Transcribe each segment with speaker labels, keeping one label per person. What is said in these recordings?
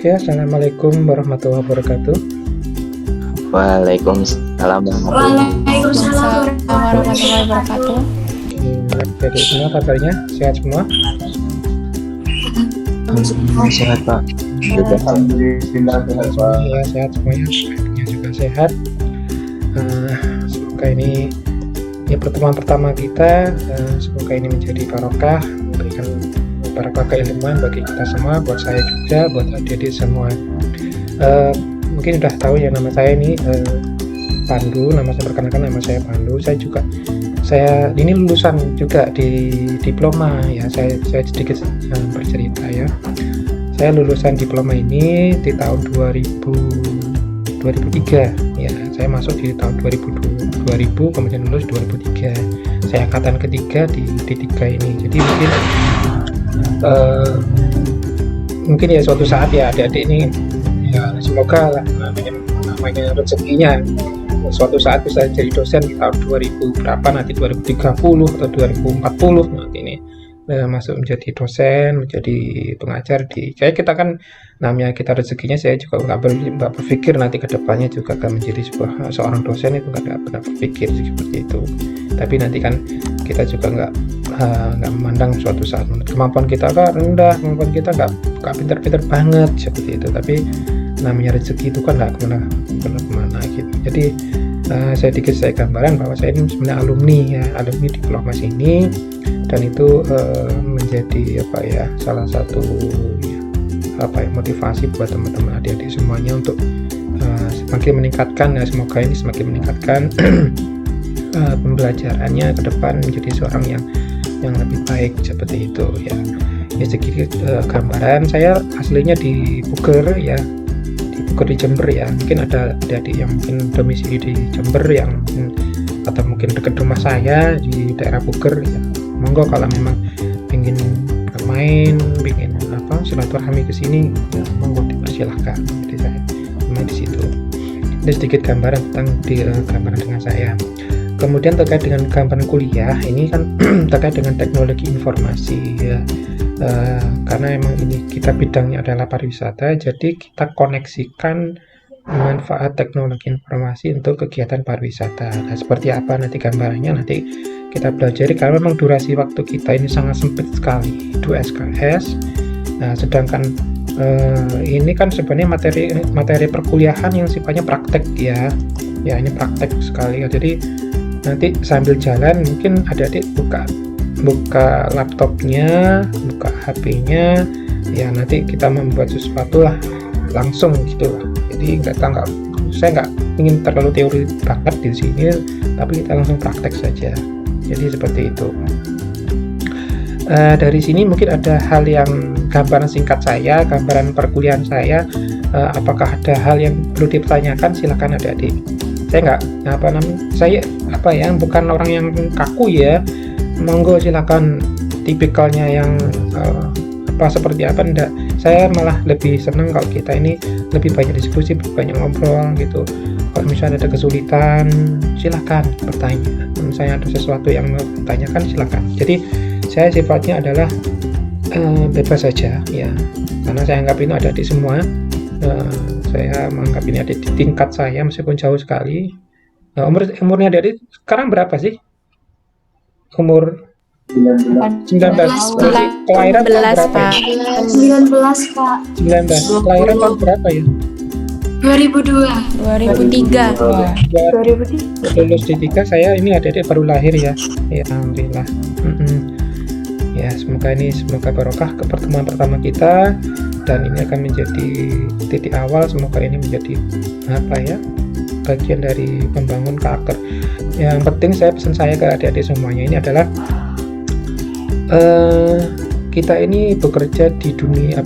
Speaker 1: Oke, assalamualaikum warahmatullahi wabarakatuh.
Speaker 2: Waalaikumsalam
Speaker 3: Waalaikumsalam warahmatullahi wabarakatuh.
Speaker 1: Jadi semua kabarnya sehat semua?
Speaker 2: Sehat Pak.
Speaker 4: Alhamdulillah sehat Pak.
Speaker 1: Ya, sehat semuanya. Semuanya juga sehat. Semoga ini pertemuan pertama kita. Semoga ini menjadi barokah, memberikan barokah keilmuan bagi kita semua, buat saya juga, buat adik-adik semua. Mungkin udah tahu ya nama saya ini Pandu. Nama saya, perkenalkan, nama saya Pandu. Saya ini lulusan juga di diploma ya. Saya sedikit bercerita ya. Saya lulusan diploma ini di tahun 2003 ya. Saya masuk di tahun 2000, kemudian lulus 2003. Saya angkatan ketiga di D3 ini. Jadi mungkin ya suatu saat ya adik-adik ini ya, semoga lah namanya rezekinya suatu saat bisa jadi dosen di tahun 2000 berapa, nanti 2030 atau 2040 nanti ini masuk menjadi dosen, menjadi pengajar di kayak kita kan, namanya kita rezekinya. Saya juga nggak berpikir nanti kedepannya juga akan menjadi seorang dosen, itu nggak pernah berpikir seperti itu. Tapi nanti kan kita juga nggak memandang suatu saat kemampuan kita kan rendah, kemampuan kita nggak pintar-pintar banget seperti itu. Tapi namanya rezeki itu kan nggak kemana gitu. Jadi saya gambaran bahwa saya ini sebenarnya alumni diploma sini, dan itu menjadi salah satu motivasi buat teman-teman adik-adik semuanya untuk semakin meningkatkan ya, semoga ini semakin meningkatkan pembelajarannya ke depan menjadi seorang yang lebih baik seperti itu ya. Sedikit gambaran, saya aslinya di Puger ya, di Jember ya. Mungkin ada adik-adik yang mungkin domisili di Jember yang atau mungkin dekat rumah saya di daerah Puger ya. Monggo kalau memang ingin bermain, ingin silaturahmi ke sini ya, monggo dipersilahkan. Jadi saya main di situ. Ini sedikit gambaran tentang gambaran dengan saya. Kemudian terkait dengan gambaran kuliah ini kan terkait dengan teknologi informasi ya. Karena emang ini kita bidangnya adalah pariwisata, jadi kita koneksikan manfaat teknologi informasi untuk kegiatan pariwisata. Nah, seperti apa nanti gambarannya nanti kita pelajari, karena memang durasi waktu kita ini sangat sempit sekali, 2 SKS. Nah, sedangkan ini kan sebenarnya materi perkuliahan yang sifatnya praktek ya. Ya, ini praktek sekali. Jadi nanti sambil jalan mungkin adik-adik buka laptopnya, buka HP-nya ya, nanti kita membuat sesuatu lah langsung gitu lah. Jadi saya nggak ingin terlalu teori banget di sini, tapi kita langsung praktek saja. Jadi seperti itu. Dari sini mungkin ada hal yang gambaran singkat saya, gambaran perkuliahan saya. Apakah ada hal yang perlu dipertanyakan? Silakan adik-adik. Saya bukan orang yang kaku ya. Monggo silakan, tipikalnya yang seperti apa enggak. Saya malah lebih senang kalau kita ini lebih banyak diskusi, banyak ngobrol gitu. Kalau misalnya ada kesulitan silakan bertanya. Kalau misalnya ada sesuatu yang mau ditanyakan silakan. Jadi saya sifatnya adalah bebas saja ya, karena saya anggap ini ada di semua. Saya menganggap ini ada di tingkat saya meskipun jauh sekali. Umurnya adik-adik sekarang berapa sih? Umur 19. Kelahiran tahun berapa ya?
Speaker 3: 19 Pak.
Speaker 1: 19. Kelahiran tahun berapa ya?
Speaker 3: 2003.
Speaker 1: Lulus D3, saya ini adik-adik baru lahir ya. Ya alhamdulillah. Ya semoga barokah ke pertemuan pertama kita, dan ini akan menjadi titik awal. Semoga ini menjadi bagian dari membangun karakter. Yang penting pesan saya ke adik-adik semuanya ini adalah kita ini bekerja di dunia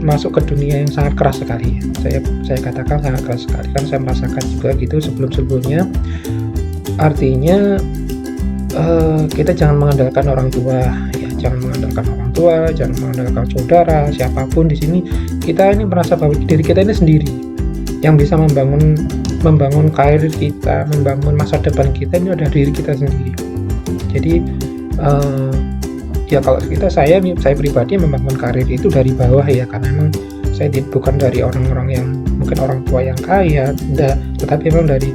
Speaker 1: masuk ke dunia yang sangat keras sekali. Saya katakan sangat keras sekali, kan saya merasakan juga gitu sebelumnya. Artinya kita jangan mengandalkan orang tua ya, jangan mengandalkan saudara, siapapun di sini. Kita ini merasa bahwa diri kita ini sendiri yang bisa membangun karir kita, membangun masa depan kita ini adalah diri kita sendiri. Jadi ya kalau saya pribadi membangun karir itu dari bawah ya, karena memang Saya bukan dari orang-orang yang mungkin orang tua yang kaya, enggak, tetapi memang dari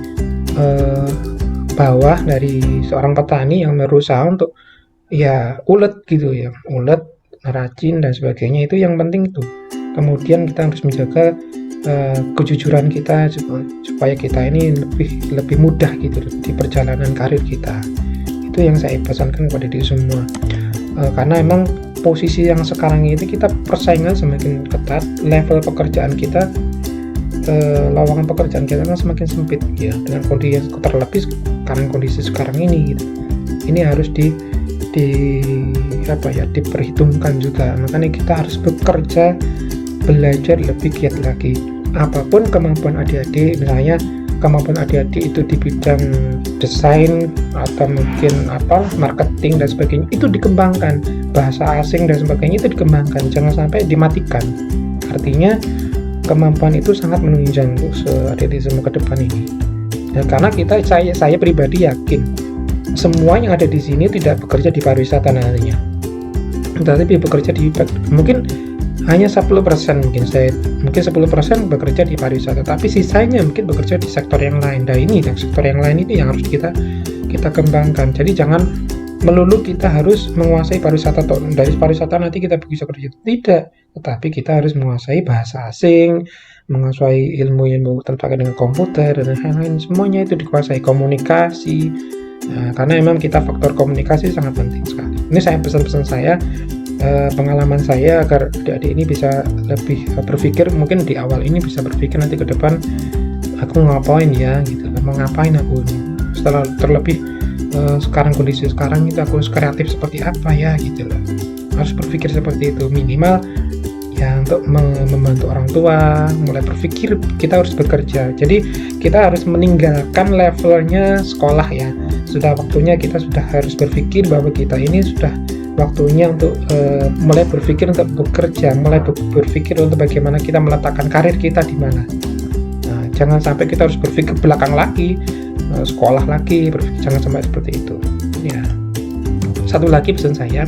Speaker 1: bawah, dari seorang petani yang berusaha untuk ya ulet gitu ya, ulet, rajin dan sebagainya. Itu yang penting itu. Kemudian kita harus menjaga kejujuran kita supaya kita ini lebih mudah gitu di perjalanan karir kita. Itu yang saya pesankan kepada diri semua. Karena emang posisi yang sekarang ini kita persaingan semakin ketat, level pekerjaan kita, lowongan pekerjaan kita kan semakin sempit ya, dengan kondisi terlebih karena kondisi sekarang ini gitu. Ini harus diperhitungkan juga. Makanya kita harus bekerja, belajar lebih giat lagi. Apapun kemampuan adik-adik, misalnya kemampuan adik-adik itu di bidang desain atau mungkin marketing dan sebagainya, itu dikembangkan. Bahasa asing dan sebagainya itu dikembangkan, jangan sampai dimatikan. Artinya kemampuan itu sangat menunjang untuk adik-adik semua ke depan ini. Dan karena saya pribadi yakin semua yang ada di sini tidak bekerja di pariwisata nantinya, tetapi bekerja di mungkin hanya 10% mungkin 10% bekerja di pariwisata, tapi sisanya mungkin bekerja di sektor yang lain. Nah ini sektor yang lain ini yang harus kita kembangkan. Jadi jangan melulu kita harus menguasai pariwisata, dari pariwisata nanti kita bisa kerja, tidak, tetapi kita harus menguasai bahasa asing, menguasai ilmu-ilmu terkait dengan komputer dan lain-lain, semuanya itu dikuasai, komunikasi. Nah, karena memang kita faktor komunikasi sangat penting sekali. Ini saya pesan-pesan saya, pengalaman saya, agar adik-adik ini bisa lebih berpikir, mungkin di awal ini bisa berpikir nanti ke depan aku ngapain ya gitu, mau ngapain aku ini, setelah terlebih sekarang kondisi sekarang itu aku harus kreatif seperti apa ya gitu loh. Harus berpikir seperti itu, minimal ya untuk membantu orang tua, mulai berpikir kita harus bekerja. Jadi kita harus meninggalkan levelnya sekolah ya. Sudah waktunya kita sudah harus berpikir bahwa kita ini sudah waktunya untuk mulai berpikir untuk bekerja, mulai berpikir untuk bagaimana kita meletakkan karir kita di mana. Nah, jangan sampai kita harus berpikir belakang lagi, sekolah lagi, jangan sampai seperti itu. Ya. Satu lagi pesan saya,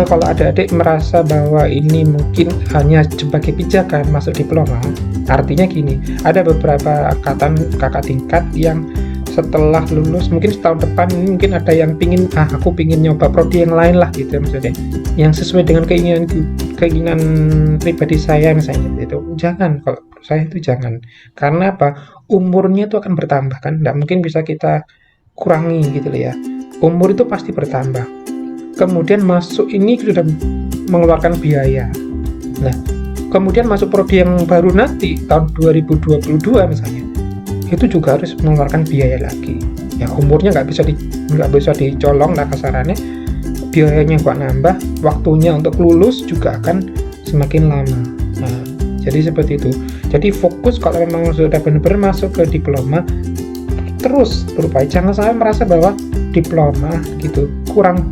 Speaker 1: kalau adik-adik merasa bahwa ini mungkin hanya sebagai pijakan masuk diploma, artinya gini, ada beberapa angkatan kakak tingkat yang setelah lulus mungkin setahun depan ini mungkin ada yang aku pingin nyoba prodi yang lain lah gitu maksudnya, yang sesuai dengan keinginan pribadi saya misalnya itu. Jangan, kalau saya itu jangan. Karena apa? Umurnya itu akan bertambah kan, nggak mungkin bisa kita kurangi gitu loh ya. Umur itu pasti bertambah. Kemudian masuk ini sudah mengeluarkan biaya. Nah, kemudian masuk prodi yang baru nanti tahun 2022 misalnya, itu juga harus mengeluarkan biaya lagi. Ya umurnya nggak bisa dicolong lah kasarannya, biayanya kok nambah, waktunya untuk lulus juga akan semakin lama. Nah, jadi seperti itu. Jadi fokus kalau memang sudah benar-benar masuk ke diploma, terus berupaya. Jangan sampai merasa bahwa diploma gitu kurang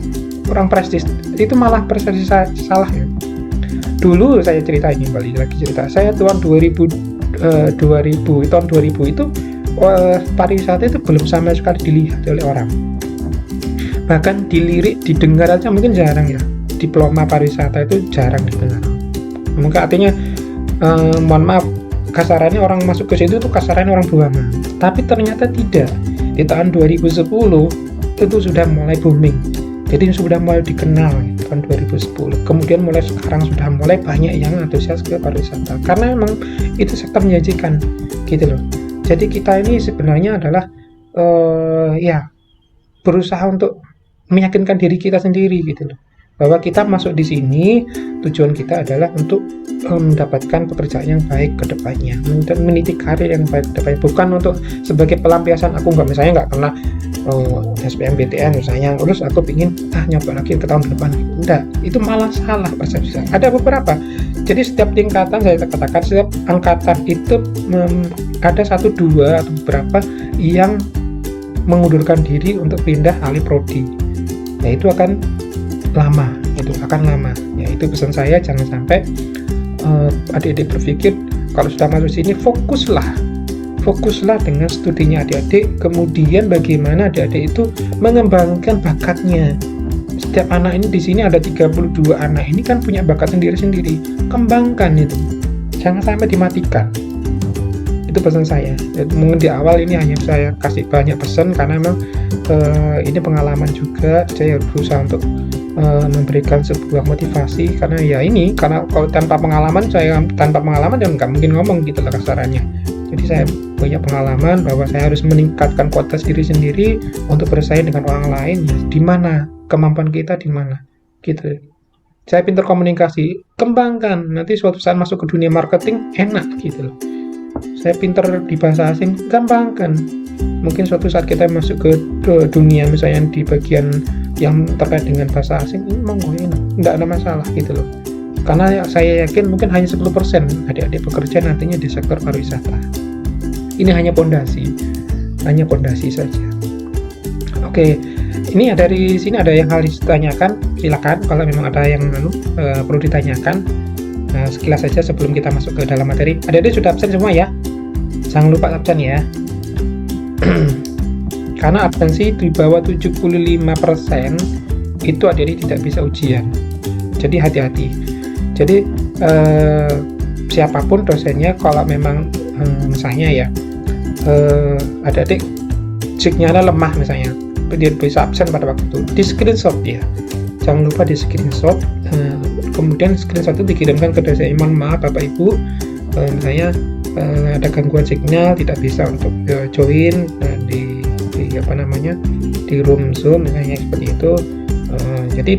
Speaker 1: prestis, itu malah persepsi salah ya. Dulu saya cerita ini, balik lagi cerita saya tahun 2000 itu pariwisata itu belum sama sekali dilihat oleh orang, bahkan dilirik, didengar aja mungkin jarang ya. Diploma pariwisata itu jarang didengar. Mungkin artinya mohon maaf, kasarannya orang masuk ke situ tuh kasarannya orang buangan, tapi ternyata tidak. Di tahun 2010 itu sudah mulai booming, jadi sudah mulai dikenal tahun 2010. Kemudian mulai sekarang sudah mulai banyak yang antusias ke pariwisata karena memang itu sektor menjanjikan gitu loh. Jadi kita ini sebenarnya adalah berusaha untuk meyakinkan diri kita sendiri gitu loh, bahwa kita masuk di sini tujuan kita adalah untuk mendapatkan pekerjaan yang baik ke depannya, meniti karir yang baik ke depannya, bukan untuk sebagai pelampiasan. Aku misalnya nggak kena SBMPTN misalnya, terus aku pingin nyoba lagi ke tahun depan. Enggak, itu malah salah persepsi. Ada beberapa. Jadi setiap tingkatan, saya katakan setiap angkatan itu ada 1, 2 atau beberapa yang mengundurkan diri untuk pindah alih prodi. Nah itu akan lama, ya. Itu pesan saya, jangan sampai adik-adik berpikir kalau sudah masuk sini fokuslah dengan studinya adik-adik, kemudian bagaimana adik-adik itu mengembangkan bakatnya. setiap anak ini di sini ada 32 anak ini kan punya bakat sendiri-sendiri, kembangkan itu, jangan sampai dimatikan. Itu pesan saya. Mungkin di awal ini hanya saya kasih banyak pesan karena memang ini pengalaman juga, saya berusaha untuk memberikan sebuah motivasi karena ya ini, karena kalau tanpa pengalaman dan nggak mungkin ngomong gitu lah kasarannya. Jadi saya punya pengalaman bahwa saya harus meningkatkan kualitas diri sendiri untuk bersaing dengan orang lain. Ya, di mana kemampuan kita, di mana gitu. Saya pintar komunikasi, kembangkan, nanti suatu saat masuk ke dunia marketing enak gitu loh. Saya pintar di bahasa asing, kembangkan, mungkin suatu saat kita masuk ke dunia misalnya di bagian yang terkait dengan bahasa asing, ini monggo, nggak ada masalah gitu loh. Karena saya yakin mungkin hanya 10% adik-adik bekerja nantinya di sektor pariwisata. Ini hanya pondasi saja. Oke, ini dari sini ada yang harus ditanyakan, silakan kalau memang ada yang perlu ditanyakan. Nah, sekilas saja sebelum kita masuk ke dalam materi. Adik-adik sudah absen semua ya? Jangan lupa absen ya. Karena absensi di bawah 75% itu adik-adik tidak bisa ujian. Jadi hati-hati. Jadi siapapun dosennya kalau memang misalnya ya adik-adik signalnya lemah misalnya, dia bisa absen pada waktu itu, di screenshot ya. Jangan lupa di screenshot, kemudian screenshot itu dikirimkan ke dosen. Mohon maaf Bapak Ibu, misalnya ada gangguan signal, tidak bisa untuk join di di room Zoom misalnya seperti itu. Jadi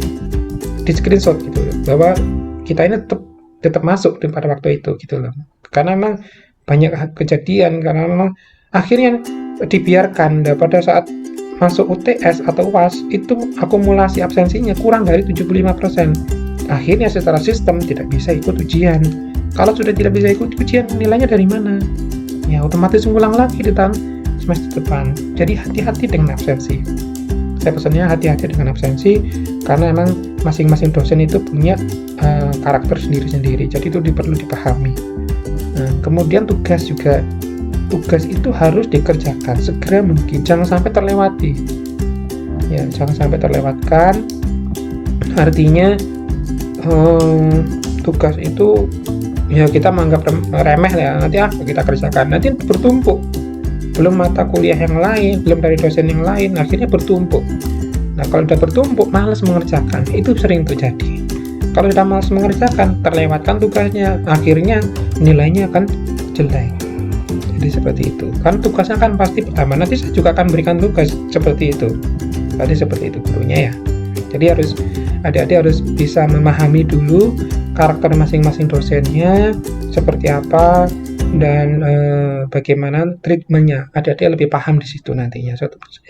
Speaker 1: di screenshot gitu bahwa kita ini tetap masuk pada waktu itu gitu loh. Karena memang banyak kejadian, karena memang akhirnya dibiarkan pada saat masuk UTS atau UAS itu akumulasi absensinya kurang dari 75%. Akhirnya secara sistem tidak bisa ikut ujian. Kalau sudah tidak bisa ikut ujian, nilainya dari mana? Ya otomatis ngulang lagi di tahun semester depan. Jadi hati-hati dengan absensi. Saya pesannya hati-hati dengan absensi karena memang masing-masing dosen itu punya karakter sendiri-sendiri. Jadi itu perlu dipahami. Kemudian tugas juga. Tugas itu harus dikerjakan segera mungkin, jangan sampai terlewati. Ya, jangan sampai terlewatkan. Artinya tugas itu ya kita menganggap remeh ya, nanti kita kerjakan, nanti bertumpuk. Belum mata kuliah yang lain, belum dari dosen yang lain, akhirnya bertumpuk. Nah, kalau sudah bertumpuk, malas mengerjakan, itu sering terjadi. Kalau sudah malas mengerjakan, terlewatkan tugasnya, akhirnya nilainya akan jelek. Jadi seperti itu. Kan tugasnya kan pasti pertama. Nanti saya juga akan berikan tugas seperti itu. Tadi seperti itu gurunya ya. Jadi adik-adik harus bisa memahami dulu karakter masing-masing dosennya seperti apa dan bagaimana treatmentnya. Adik-adik lebih paham di situ nantinya.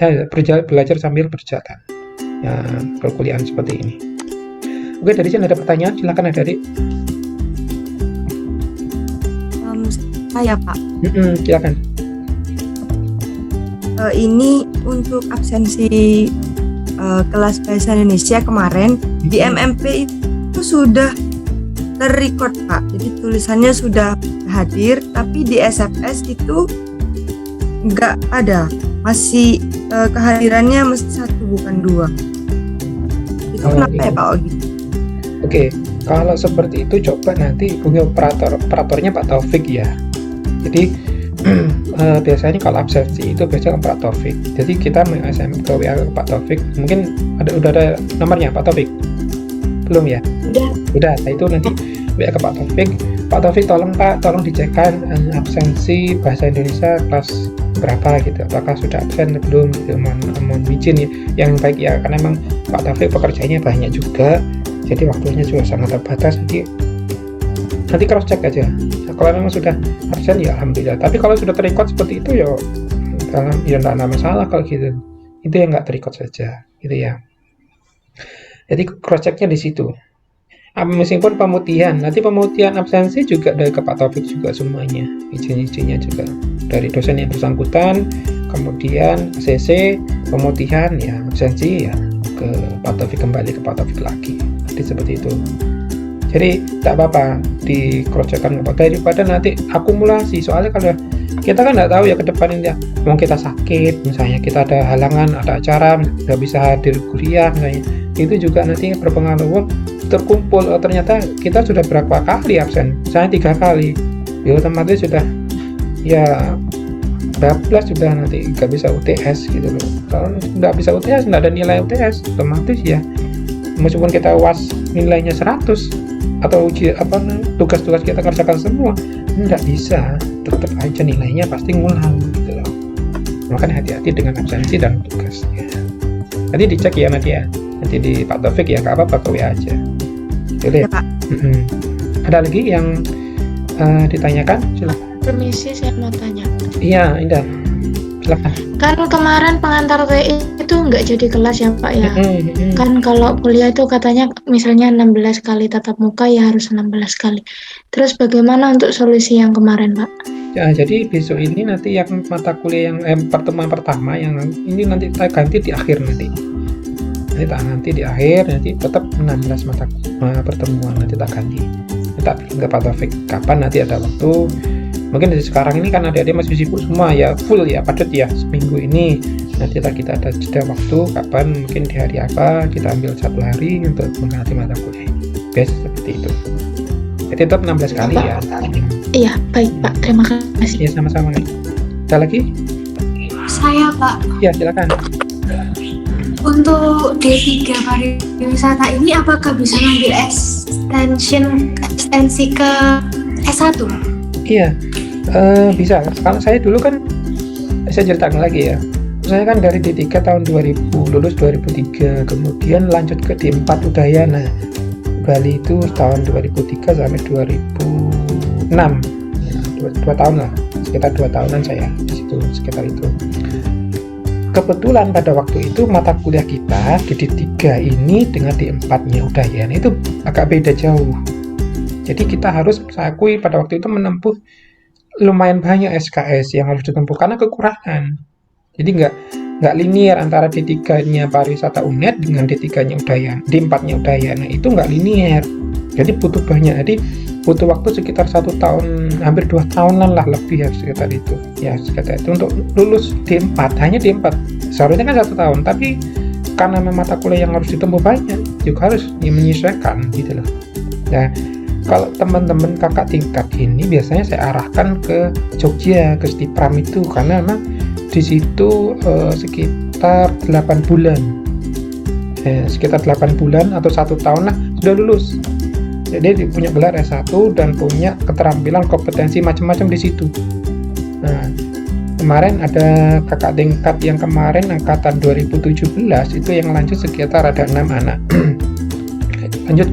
Speaker 1: Ya, belajar sambil berjalan. Ya, perkuliahan seperti ini. Oke, dari sini ada pertanyaan. Silakan adik-adik.
Speaker 2: Saya Pak.
Speaker 1: Silakan.
Speaker 2: Ini untuk absensi kelas bahasa Indonesia kemarin di MMP itu sudah terrecord Pak. Jadi tulisannya sudah hadir, tapi di SFS itu nggak ada. Masih kehadirannya mesti 1 bukan 2. Itu kenapa ya Pak Ogi?
Speaker 1: Oke, kalau seperti itu coba nanti hubungi operatornya Pak Taufik ya. Jadi biasanya kalau absensi itu biasanya Pak Taufik. Jadi kita SMS ke WA ke Pak Taufik. Mungkin udah ada nomornya Pak Taufik? Belum ya? Udah. Nah, itu nanti WA ke Pak Taufik. Pak Taufik tolong dicekkan absensi bahasa Indonesia kelas berapa gitu. Apakah sudah absen atau belum gitu. Mohon izin ya. Yang baik ya, karena memang Pak Taufik pekerjaannya banyak juga. Jadi waktunya juga sangat terbatas. Jadi nanti cross check aja. Nah, kalau memang sudah absen ya alhamdulillah. Tapi kalau sudah terrecord seperti itu ya tidak ada masalah kalau gitu. Itu yang nggak terrecord saja, gitu ya. Jadi cross checknya di situ. Meskipun pemutihan, nanti pemutihan absensi juga dari ke Pak Taufik juga semuanya. Izin-izinnya juga dari dosen yang bersangkutan, kemudian CC, pemutihan ya absensi ya ke Pak Taufik, kembali ke Pak Taufik lagi. Jadi seperti itu. Jadi tak apa-apa di cross-check-kan daripada nanti akumulasi. Soalnya kalau kita kan nggak tahu ya ke depan ini ya, mau kita sakit misalnya, kita ada halangan, ada acara nggak bisa hadir kuliah misalnya, itu juga nanti berpengaruh terkumpul. Ternyata kita sudah berapa kali absen, saya 3 kali, ya otomatis sudah ya bablas, sudah nanti nggak bisa UTS gitu loh. Kalau nggak bisa UTS, nggak ada nilai UTS, otomatis ya meskipun kita UAS nilainya 100 atau tugas-tugas kita kerjakan semua, nggak bisa, tetap aja nilainya pasti ngulang gitu loh. Makanya hati-hati dengan absensi dan tugasnya. Nanti dicek ya nanti di Pak Taufik ya, nggak apa-apa, ke WA aja. Boleh
Speaker 2: Ya, Pak.
Speaker 1: Ada lagi yang ditanyakan? Silakan.
Speaker 3: Permisi, saya mau tanya.
Speaker 1: Iya, Indah, silakan.
Speaker 3: Kan kemarin pengantar TI itu nggak jadi kelas ya Pak ya? Kan kalau kuliah itu katanya misalnya 16 kali tatap muka ya harus 16 kali. Terus bagaimana untuk solusi yang kemarin Pak?
Speaker 1: Ya, jadi besok ini nanti yang mata kuliah yang pertemuan pertama yang ini nanti kita ganti di akhir nanti. Nanti di akhir nanti tetap 16 mata pertemuan nanti tak ganti. Tak bilang ke Pak Taufik kapan nanti ada waktu. Mungkin dari sekarang ini kan adik-adik masih sibuk semua ya, full ya, padat ya seminggu ini. Nanti kita ada jeda waktu kapan, mungkin di hari apa kita ambil 1 hari untuk mengganti mata kuliah. Biasa seperti itu. Jadi tetap 16 kali ya.
Speaker 3: Iya, baik Pak. Terima kasih.
Speaker 1: Ya, sama-sama. Ada lagi?
Speaker 3: Saya Pak,
Speaker 1: Ya, silakan.
Speaker 3: untuk D3 pariwisata ini apakah bisa ngambil ekstensi ke S1?
Speaker 1: Iya, bisa. Kalau saya dulu kan, saya ceritakan lagi ya. Saya kan dari D3 tahun 2000, lulus 2003, kemudian lanjut ke D4 Udayana Bali itu tahun 2003 sampai 2006. Nah, 2 tahun lah, sekitar 2 tahunan saya di situ, sekitar itu. Kebetulan pada waktu itu mata kuliah kita di D3 ini dengan D4-nya Udayana itu agak beda jauh. Jadi kita harus, saya akui pada waktu itu menempuh lumayan banyak SKS yang harus ditempuh karena kekurangan. Jadi nggak linear antara D3-nya pariwisata UNED dengan D3-nya Udayana, D4-nya Udayana itu nggak linear. Jadi butuh banyak. Jadi butuh waktu sekitar 1 tahun, hampir 2 tahunan lah lebih ya sekitar itu. Ya sekitar itu untuk lulus D4, hanya D4. Seharusnya kan 1 tahun, tapi karena mata kuliah yang harus ditempuh banyak, juga harus menyesuaikan gitu loh. Nah, kalau teman-teman kakak tingkat ini biasanya saya arahkan ke Jogja, ke Stipram itu, karena memang di situ sekitar 8 bulan. Sekitar 8 bulan atau 1 tahun lah sudah lulus. Jadi dia punya gelar S1 dan punya keterampilan kompetensi macam-macam di situ. Nah, kemarin ada kakak tingkat yang kemarin angkatan 2017 itu yang lanjut sekitar ada 6 anak. Lanjut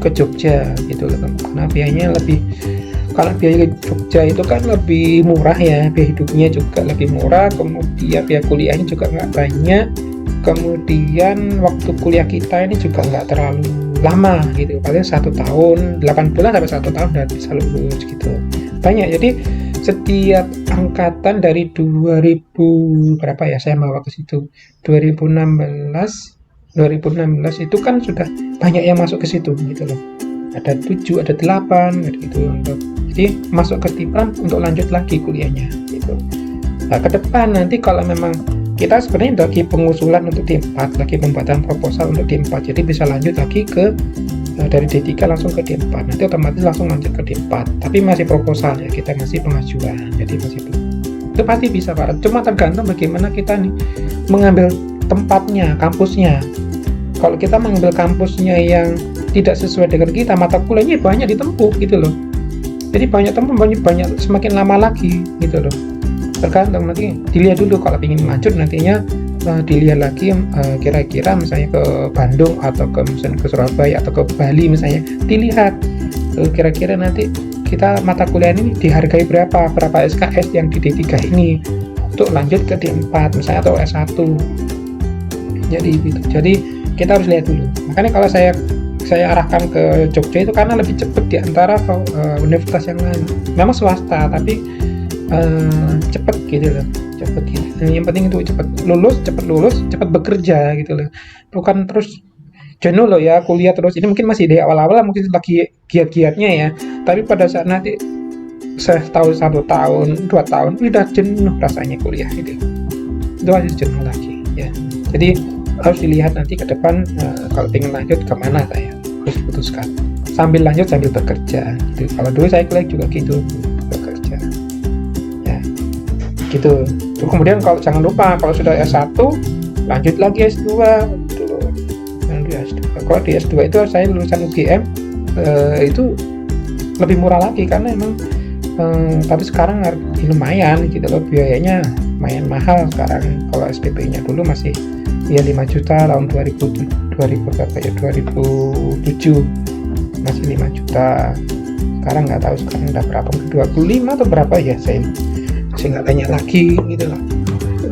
Speaker 1: ke Jogja gitu loh, karena biayanya lebih, kalau biaya Jogja itu kan lebih murah ya, biaya hidupnya juga lebih murah, kemudian biaya kuliahnya juga nggak banyak, kemudian waktu kuliah kita ini juga nggak terlalu lama gitu, paling 1 tahun, 8 bulan sampai 1 tahun dan bisa lulus gitu. Banyak, jadi setiap angkatan dari 2000 berapa ya, saya bawa ke situ 2016 itu kan sudah banyak yang masuk ke situ gitu loh. Ada 7, ada 8 gitu. Jadi masuk ke Stipram untuk lanjut lagi kuliahnya gitu. Nah, ke depan nanti kalau memang kita sebenarnya lagi pengusulan untuk D4, lagi pembuatan proposal untuk D4, jadi bisa lanjut lagi ke dari D3 langsung ke D4, nanti otomatis langsung lanjut ke D4, tapi masih proposal ya, kita masih pengajuan, jadi masih itu pasti bisa Pak, cuma tergantung bagaimana kita nih mengambil tempatnya, kampusnya. Kalau kita mengambil kampusnya yang tidak sesuai dengan kita, mata kuliahnya banyak ditempuh gitu loh, jadi banyak tempuh, banyak semakin lama lagi gitu loh. Tergantung, nanti dilihat dulu kalau ingin lanjut nantinya dilihat lagi kira-kira misalnya ke Bandung atau misalnya ke Surabaya atau ke Bali misalnya, dilihat kira-kira nanti kita mata kuliah ini dihargai berapa SKS yang di D3 ini untuk lanjut ke D4 misalnya atau S1. Jadi kita harus lihat dulu. Makanya kalau saya arahkan ke Jogja itu karena lebih cepat di antara universitas yang lain. Memang swasta tapi cepet gitu loh, cepet gitu. Yang penting itu cepet lulus, cepet bekerja gitu loh. Bukan terus jenuh loh ya kuliah terus. Ini mungkin masih di awal-awal mungkin lagi giat-giatnya ya. Tapi pada saat nanti setahun, 1 tahun, 2 tahun udah jenuh rasanya kuliah gitu. Itu harus jenuh lagi ya. Jadi harus dilihat nanti ke depan, kalau ingin lanjut kemana saya harus putuskan, sambil lanjut sambil bekerja gitu. Kalau dulu saya juga gitu, bekerja ya gitu. Terus kemudian kalau jangan lupa, kalau sudah S1 lanjut lagi S2 gitu. Kalau di S2 itu saya lulusan UGM, itu lebih murah lagi karena emang tapi sekarang lumayan gitu loh, biayanya lumayan mahal sekarang. Kalau SPP-nya dulu masih ya 5 juta tahun 2007 masih 5 juta. Sekarang nggak tahu sekarang udah berapa, 25 atau berapa ya, saya nggak tanya lagi gitu loh.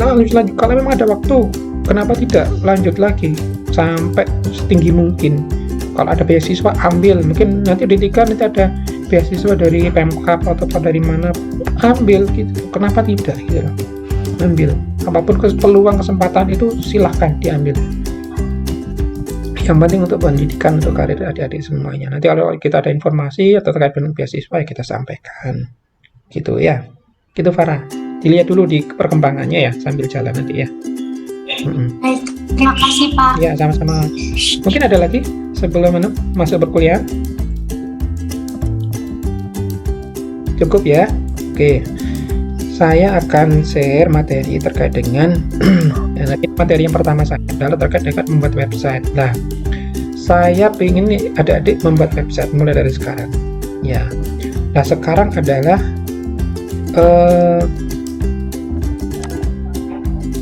Speaker 1: Nah, lanjut, kalau memang ada waktu kenapa tidak lanjut lagi sampai setinggi mungkin. Kalau ada beasiswa ambil, mungkin nanti di 3 nanti ada beasiswa dari Pemkab atau dari mana, ambil gitu. Kenapa tidak gitu loh, ambil apapun peluang kesempatan itu silahkan diambil. Yang penting untuk pendidikan, untuk karir adik-adik semuanya. Nanti kalau kita ada informasi atau terkait dengan beasiswa ya kita sampaikan gitu ya. Gitu Farah, dilihat dulu di perkembangannya ya sambil jalan nanti ya.
Speaker 5: Baik, terima kasih Pak.
Speaker 1: Ya, sama-sama. Mungkin ada lagi sebelum masuk berkuliah? Cukup ya? Oke. Saya akan share materi terkait dengan nanti materi yang pertama saya adalah terkait dengan membuat website. Nah, saya ingin nih adik-adik membuat website mulai dari sekarang. Ya. Nah, sekarang adalah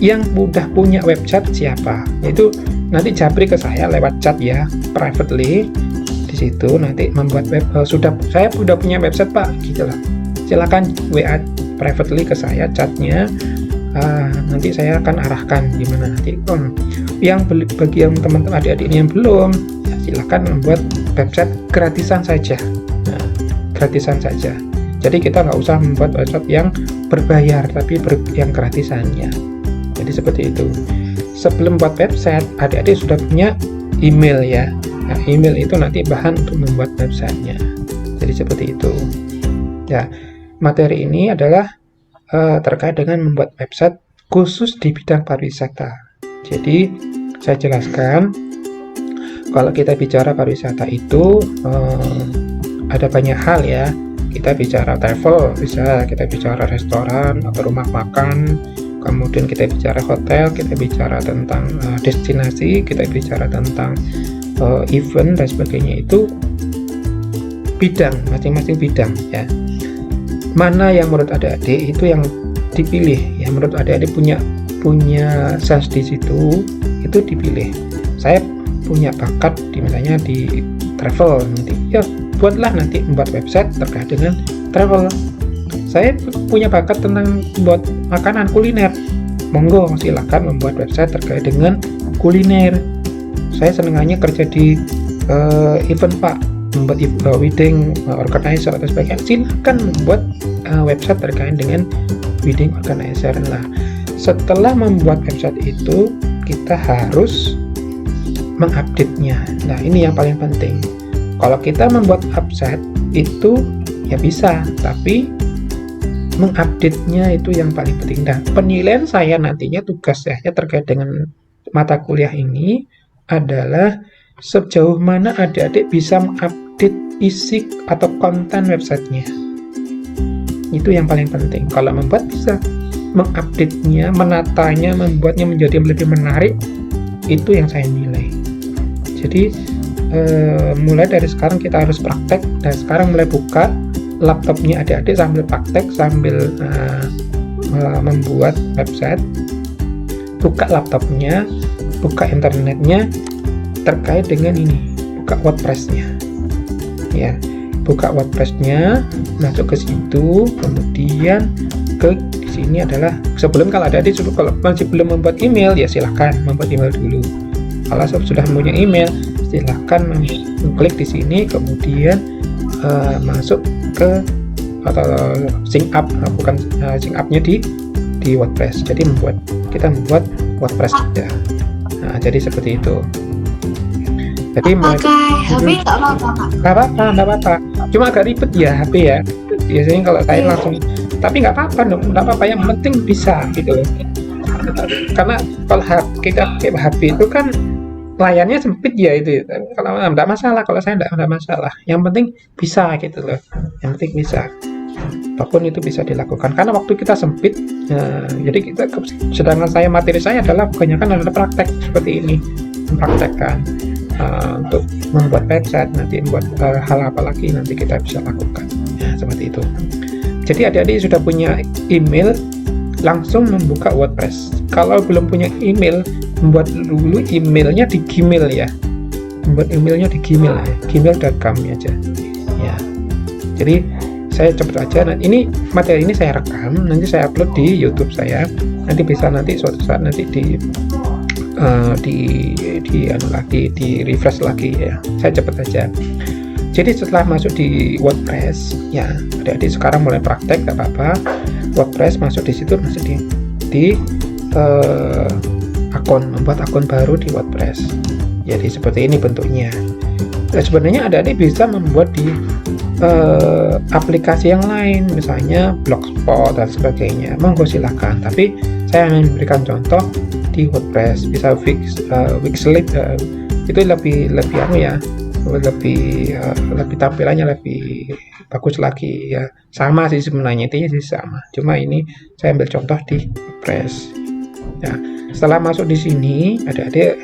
Speaker 1: yang udah punya website siapa? Itu nanti japri ke saya lewat chat ya, privately. Di situ nanti membuat saya sudah punya website Pak, gitu lah. Silakan WA privately ke saya chatnya. Nanti saya akan arahkan gimana nanti. Bagi yang teman-teman adik-adik ini yang belum, ya silakan membuat website gratisan saja. Nah, gratisan saja. Jadi kita nggak usah membuat website yang berbayar, tapi yang gratisannya. Jadi seperti itu. Sebelum buat website, adik-adik sudah punya email ya. Nah, email itu nanti bahan untuk membuat websitenya. Jadi seperti itu. Ya, materi ini adalah terkait dengan membuat website khusus di bidang pariwisata. Jadi saya jelaskan, kalau kita bicara pariwisata itu ada banyak hal ya. Kita bicara travel, bisa kita bicara restoran atau rumah makan, kemudian kita bicara hotel, kita bicara tentang destinasi, kita bicara tentang event dan sebagainya. Itu bidang, masing-masing bidang ya. Mana yang menurut adik-adik itu yang dipilih ya, menurut adik-adik punya sense di situ, itu dipilih. Saya punya bakat misalnya di travel, nanti ya buatlah nanti membuat website terkait dengan travel. Saya punya bakat tentang buat makanan kuliner, monggo silakan membuat website terkait dengan kuliner. Saya senangannya kerja di event Pak, membuat wedding organizer atau sebagainya, silakan membuat website terkait dengan wedding organizer. Nah, setelah membuat website itu kita harus mengupdate-nya. Nah, ini yang paling penting. Kalau kita membuat website itu ya bisa, tapi mengupdate-nya itu yang paling penting. Nah, penilaian saya nantinya, tugas saya terkait dengan mata kuliah ini adalah sejauh mana adik-adik bisa mengupdate isi atau konten websitenya. Itu yang paling penting. Kalau membuat bisa mengupdate-nya, menatanya, membuatnya menjadi lebih menarik, itu yang saya nilai. Jadi mulai dari sekarang kita harus praktek. Dan sekarang mulai buka laptopnya adik-adik sambil praktek, sambil membuat website. Buka laptopnya, buka internetnya terkait dengan ini, buka WordPress-nya ya, buka WordPress-nya, masuk ke situ, kemudian di sini adalah sebelum, kalau ada kalau masih belum membuat email ya silahkan membuat email dulu. Kalau sudah punya email silahkan mengklik di sini, kemudian masuk ke atau sync up, bukan sync up-nya di WordPress. Jadi kita membuat WordPress juga. Nah, jadi seperti itu. Jadi
Speaker 5: pakai HP nggak apa-apa?
Speaker 1: Nggak apa-apa. Cuma agak ribet ya HP ya. Biasanya kalau saya langsung, tapi nggak apa-apa dong, nggak apa-apa. Yang penting bisa gitu loh. karena kalau kita pakai HP itu kan layarnya sempit ya itu. Kalau enggak masalah, kalau saya enggak masalah. Yang penting bisa gitu loh. Yang penting bisa. Apapun itu bisa dilakukan karena waktu kita sempit. Jadi sedangkan materi saya adalah kebanyakan adalah praktek seperti ini, mempraktekkan untuk membuat website, nanti membuat hal apa lagi nanti kita bisa lakukan. Ya, seperti itu. Jadi adik-adik sudah punya email, langsung membuka WordPress. Kalau belum punya email, membuat dulu emailnya di Gmail ya. Membuat emailnya di Gmail ya, gmail.com aja. Ya. Jadi saya cepet aja. Nah, ini materi ini saya rekam, nanti saya upload di YouTube saya. Nanti bisa suatu saat nanti di refresh lagi ya. Saya cepet aja. Jadi setelah masuk di WordPress ya, adik-adik sekarang mulai praktek gak apa-apa. WordPress masuk di situ, masuk di membuat akun baru di WordPress. Jadi seperti ini bentuknya. Nah, sebenarnya adik-adik bisa membuat di aplikasi yang lain, misalnya Blogspot dan sebagainya. Monggo silakan. Tapi saya memberikan contoh di WordPress. Bisa Wixlib itu lebih tampilannya lebih bagus lagi ya. Sama sih sebenarnya, intinya sih sama. Cuma ini saya ambil contoh di WordPress. Ya, setelah masuk di sini, adik-adik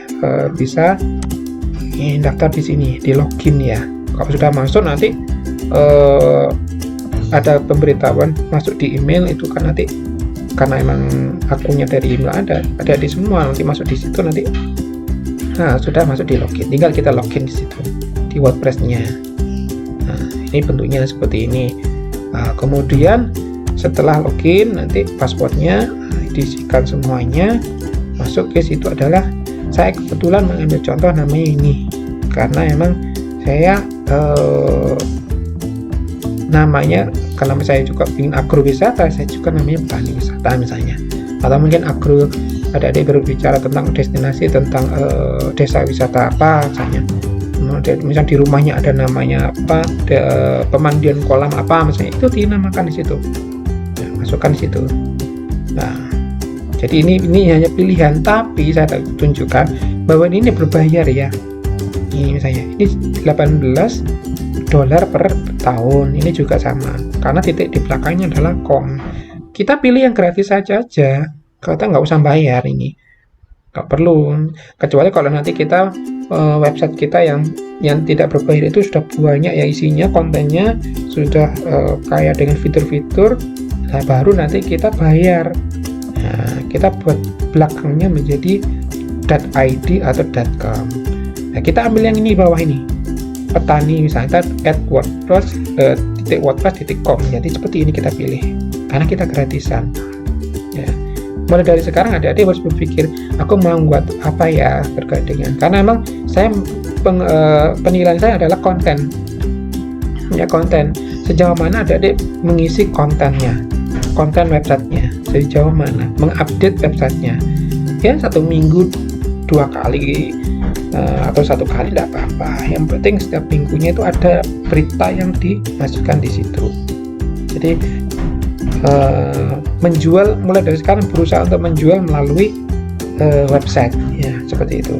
Speaker 1: bisa daftar di sini, di login ya. Kalau sudah masuk nanti ada pemberitahuan masuk di email itu kan nanti karena emang akunnya dari email ada di semua, nanti masuk di situ nanti. Nah, sudah masuk di login, tinggal kita login di situ di WordPress-nya. Nah, ini bentuknya seperti ini. Nah, kemudian setelah login nanti passwordnya diisikan semuanya. Masuk ke situ adalah saya kebetulan mengambil contoh namanya ini karena emang saya namanya karena saya juga ingin agrowisata, saya juga namanya petani wisata misalnya, atau mungkin agro adik-adik berbicara tentang destinasi, tentang desa wisata apa misalnya. Misalnya di rumahnya ada namanya apa, pemandian kolam apa misalnya, itu dinamakan di situ. Nah, masukkan di situ. Nah, jadi ini hanya pilihan, tapi saya tunjukkan bahwa ini berbayar ya. Ini misalnya ini $18 per tahun, ini juga sama karena titik di belakangnya adalah com. Kita pilih yang gratis saja, kita nggak usah bayar, ini nggak perlu, kecuali kalau nanti kita website kita yang tidak berbayar itu sudah banyak ya isinya, kontennya sudah kaya dengan fitur-fitur, nah baru nanti kita bayar. Nah, kita buat belakangnya menjadi .id atau .com. Nah, kita ambil yang ini bawah ini, petani misalnya, kita @wordpress.com. Jadi seperti ini kita pilih karena kita gratisan ya. Mulai dari sekarang adik-adik harus berpikir, aku mau buat apa ya terkait dengan, karena memang saya penilaian saya adalah konten ya, konten sejauh mana adik-adik mengisi kontennya, konten websitenya sejauh mana, mengupdate websitenya ya, 1 minggu 2 kali atau 1 kali tidak apa-apa, yang penting setiap minggunya itu ada berita yang dimasukkan di situ. Jadi menjual mulai dari sekarang, berusaha untuk menjual melalui website ya, seperti itu.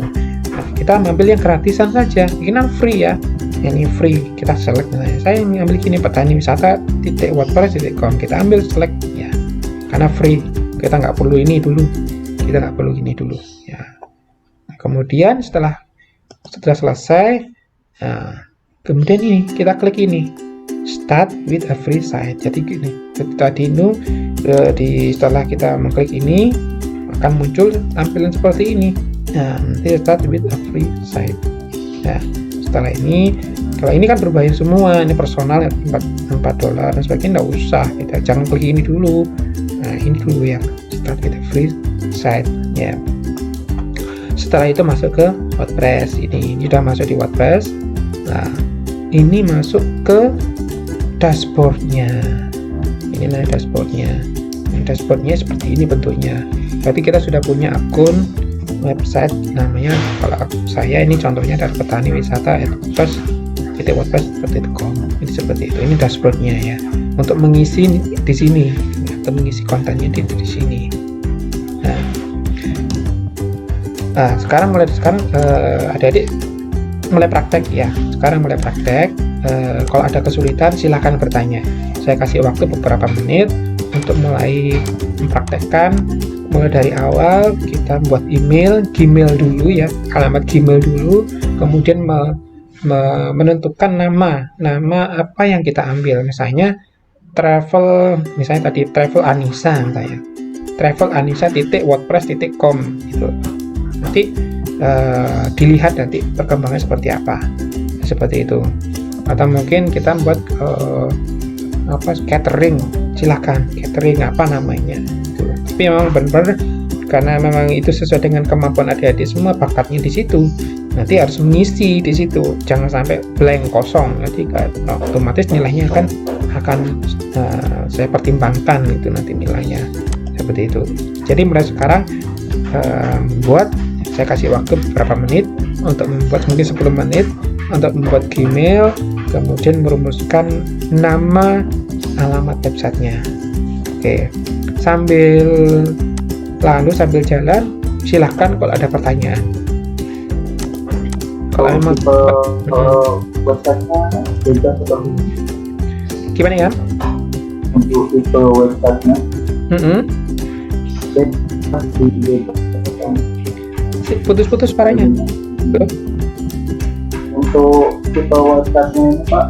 Speaker 1: Nah, kita ambil yang gratisan saja, ini free ya, ini free, kita select. Saya mengambil ini petani wisata .wordpress.com, kita ambil select ya, karena free, kita nggak perlu ini dulu, kita nggak perlu ini dulu ya. Nah, kemudian setelah selesai, nah, kemudian ini kita klik ini, start with a free site. Jadi gini, tadi itu setelah kita mengklik ini akan muncul tampilan seperti ini. Nah, nanti start with a free site. Nah, setelah ini, kalau ini kan berbayar semua, ini personal $4 dan sebagainya, nggak usah, kita jangan klik ini dulu. Nah, ini dulu yang start with a free site ya. Setelah itu masuk ke WordPress, ini sudah masuk di WordPress. Nah, ini masuk ke dashboardnya. Ini namanya dashboardnya. Dashboardnya seperti ini bentuknya. Berarti kita sudah punya akun website namanya, kalau saya ini contohnya dari petani wisata .wordpress.com. Ini seperti itu. Ini dashboardnya ya. Untuk mengisi di sini, untuk mengisi kontennya di sini. Nah, Sekarang adik-adik mulai praktek ya. Sekarang mulai praktek. Kalau ada kesulitan silahkan bertanya. Saya kasih waktu beberapa menit untuk mulai mempraktekkan. Mulai dari awal kita buat Gmail dulu ya, alamat Gmail dulu, kemudian menentukan nama apa yang kita ambil. Misalnya tadi travel Anissa misalnya. travelanissa.wordpress.com gitu. Nanti dilihat nanti perkembangannya seperti apa, seperti itu. Atau mungkin kita buat catering, silakan catering apa namanya gitu. Tapi memang benar karena memang itu sesuai dengan kemampuan adik-adik semua, bakatnya di situ, nanti harus mengisi di situ, jangan sampai blank kosong, nanti otomatis nilainya akan saya pertimbangkan gitu nanti nilainya seperti itu. Jadi mulai sekarang saya kasih waktu beberapa menit untuk membuat, mungkin 10 menit untuk membuat Gmail, kemudian merumuskan nama alamat websitenya. Oke, sambil jalan silahkan kalau ada pertanyaan. Kalau memang
Speaker 4: websitenya beda seperti ini.
Speaker 1: Gimana ya?
Speaker 4: Untuk tipe websitenya
Speaker 1: putus-putus suaranya.
Speaker 4: Untuk tipe websitenya ini Pak,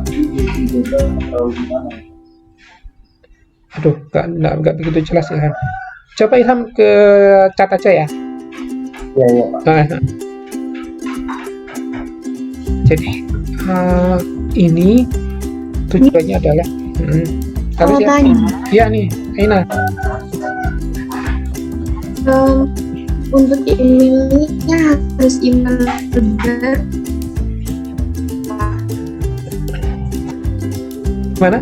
Speaker 4: beda atau gimana?
Speaker 1: Aduh, nggak begitu jelas ya. Coba Ilham ke chat aja ya.
Speaker 4: Iya Pak. Jadi
Speaker 1: ini tujuannya adalah harus ya. Iya nih, Aina.
Speaker 5: Untuk emailnya harus email benar.
Speaker 1: Mana?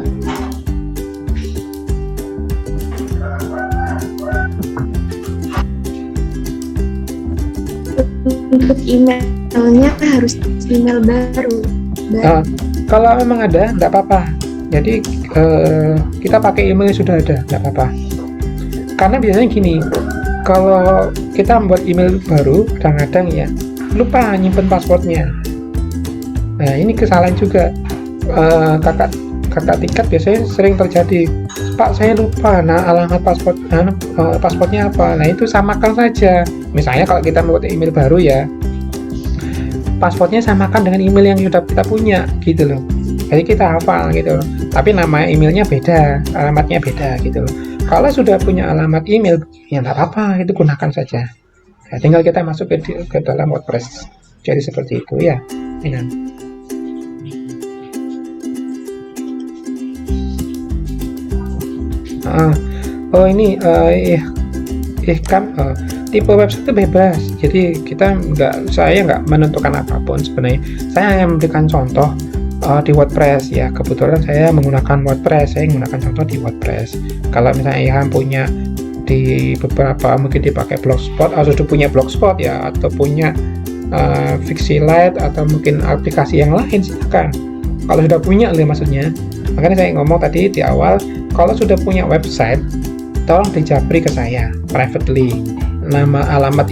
Speaker 5: Untuk emailnya harus email baru.
Speaker 1: Kalau memang ada, nggak apa-apa. Jadi kita pakai email yang sudah ada, nggak apa-apa. Karena biasanya gini, kalau kita membuat email baru, kadang-kadang ya lupa nyimpen passwordnya. Nah ini kesalahan juga. Kakak tingkat biasanya sering terjadi. Pak, saya lupa. Nah alamat passwordnya apa? Nah itu samakan saja. Misalnya kalau kita membuat email baru ya, passwordnya samakan dengan email yang sudah kita punya gitu loh. Jadi kita hafal gitu loh. Tapi nama emailnya beda, alamatnya beda gitu loh. Kalau sudah punya alamat email, ya nggak apa-apa, itu gunakan saja. Ya, tinggal kita masuk ke dalam WordPress. Jadi seperti itu ya. Ini. Ini tipe website itu bebas. Jadi saya nggak menentukan apapun sebenarnya. Saya hanya memberikan contoh di WordPress ya. Kebetulan saya menggunakan WordPress. Saya menggunakan contoh di WordPress. Kalau misalnya Ilham punya di beberapa, mungkin dipakai Blogspot, atau sudah punya Blogspot ya, atau punya Fixilite atau mungkin aplikasi yang lain, silakan. Kalau sudah punya maksudnya. Makanya saya ngomong tadi di awal, kalau sudah punya website, tolong dijabri ke saya privately nama alamat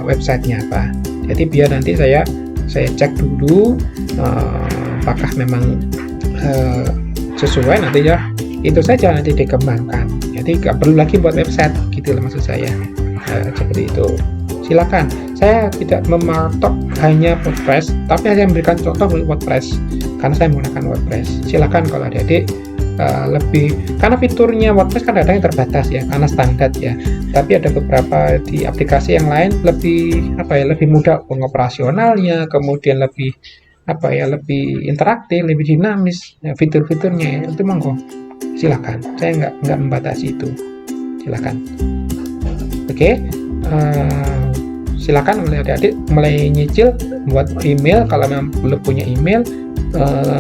Speaker 1: websitenya apa. Jadi biar nanti saya cek dulu apakah memang sesuai, nanti ya itu saja nanti dikembangkan. Jadi nggak perlu lagi buat website gitu loh maksud saya. Seperti itu. Silakan. Saya tidak mematok hanya WordPress, tapi hanya memberikan contoh WordPress karena saya menggunakan WordPress. Silakan kalau adik-adik lebih, karena fiturnya WordPress kan kadang terbatas ya karena standar ya, tapi ada beberapa di aplikasi yang lain lebih mudah pengoperasionalnya, kemudian lebih interaktif, lebih dinamis ya, fitur-fiturnya itu monggo silakan, saya nggak membatasi itu, silakan. Oke. Silakan mulai adik-adik mulai nyicil buat email. Kalau memang belum punya email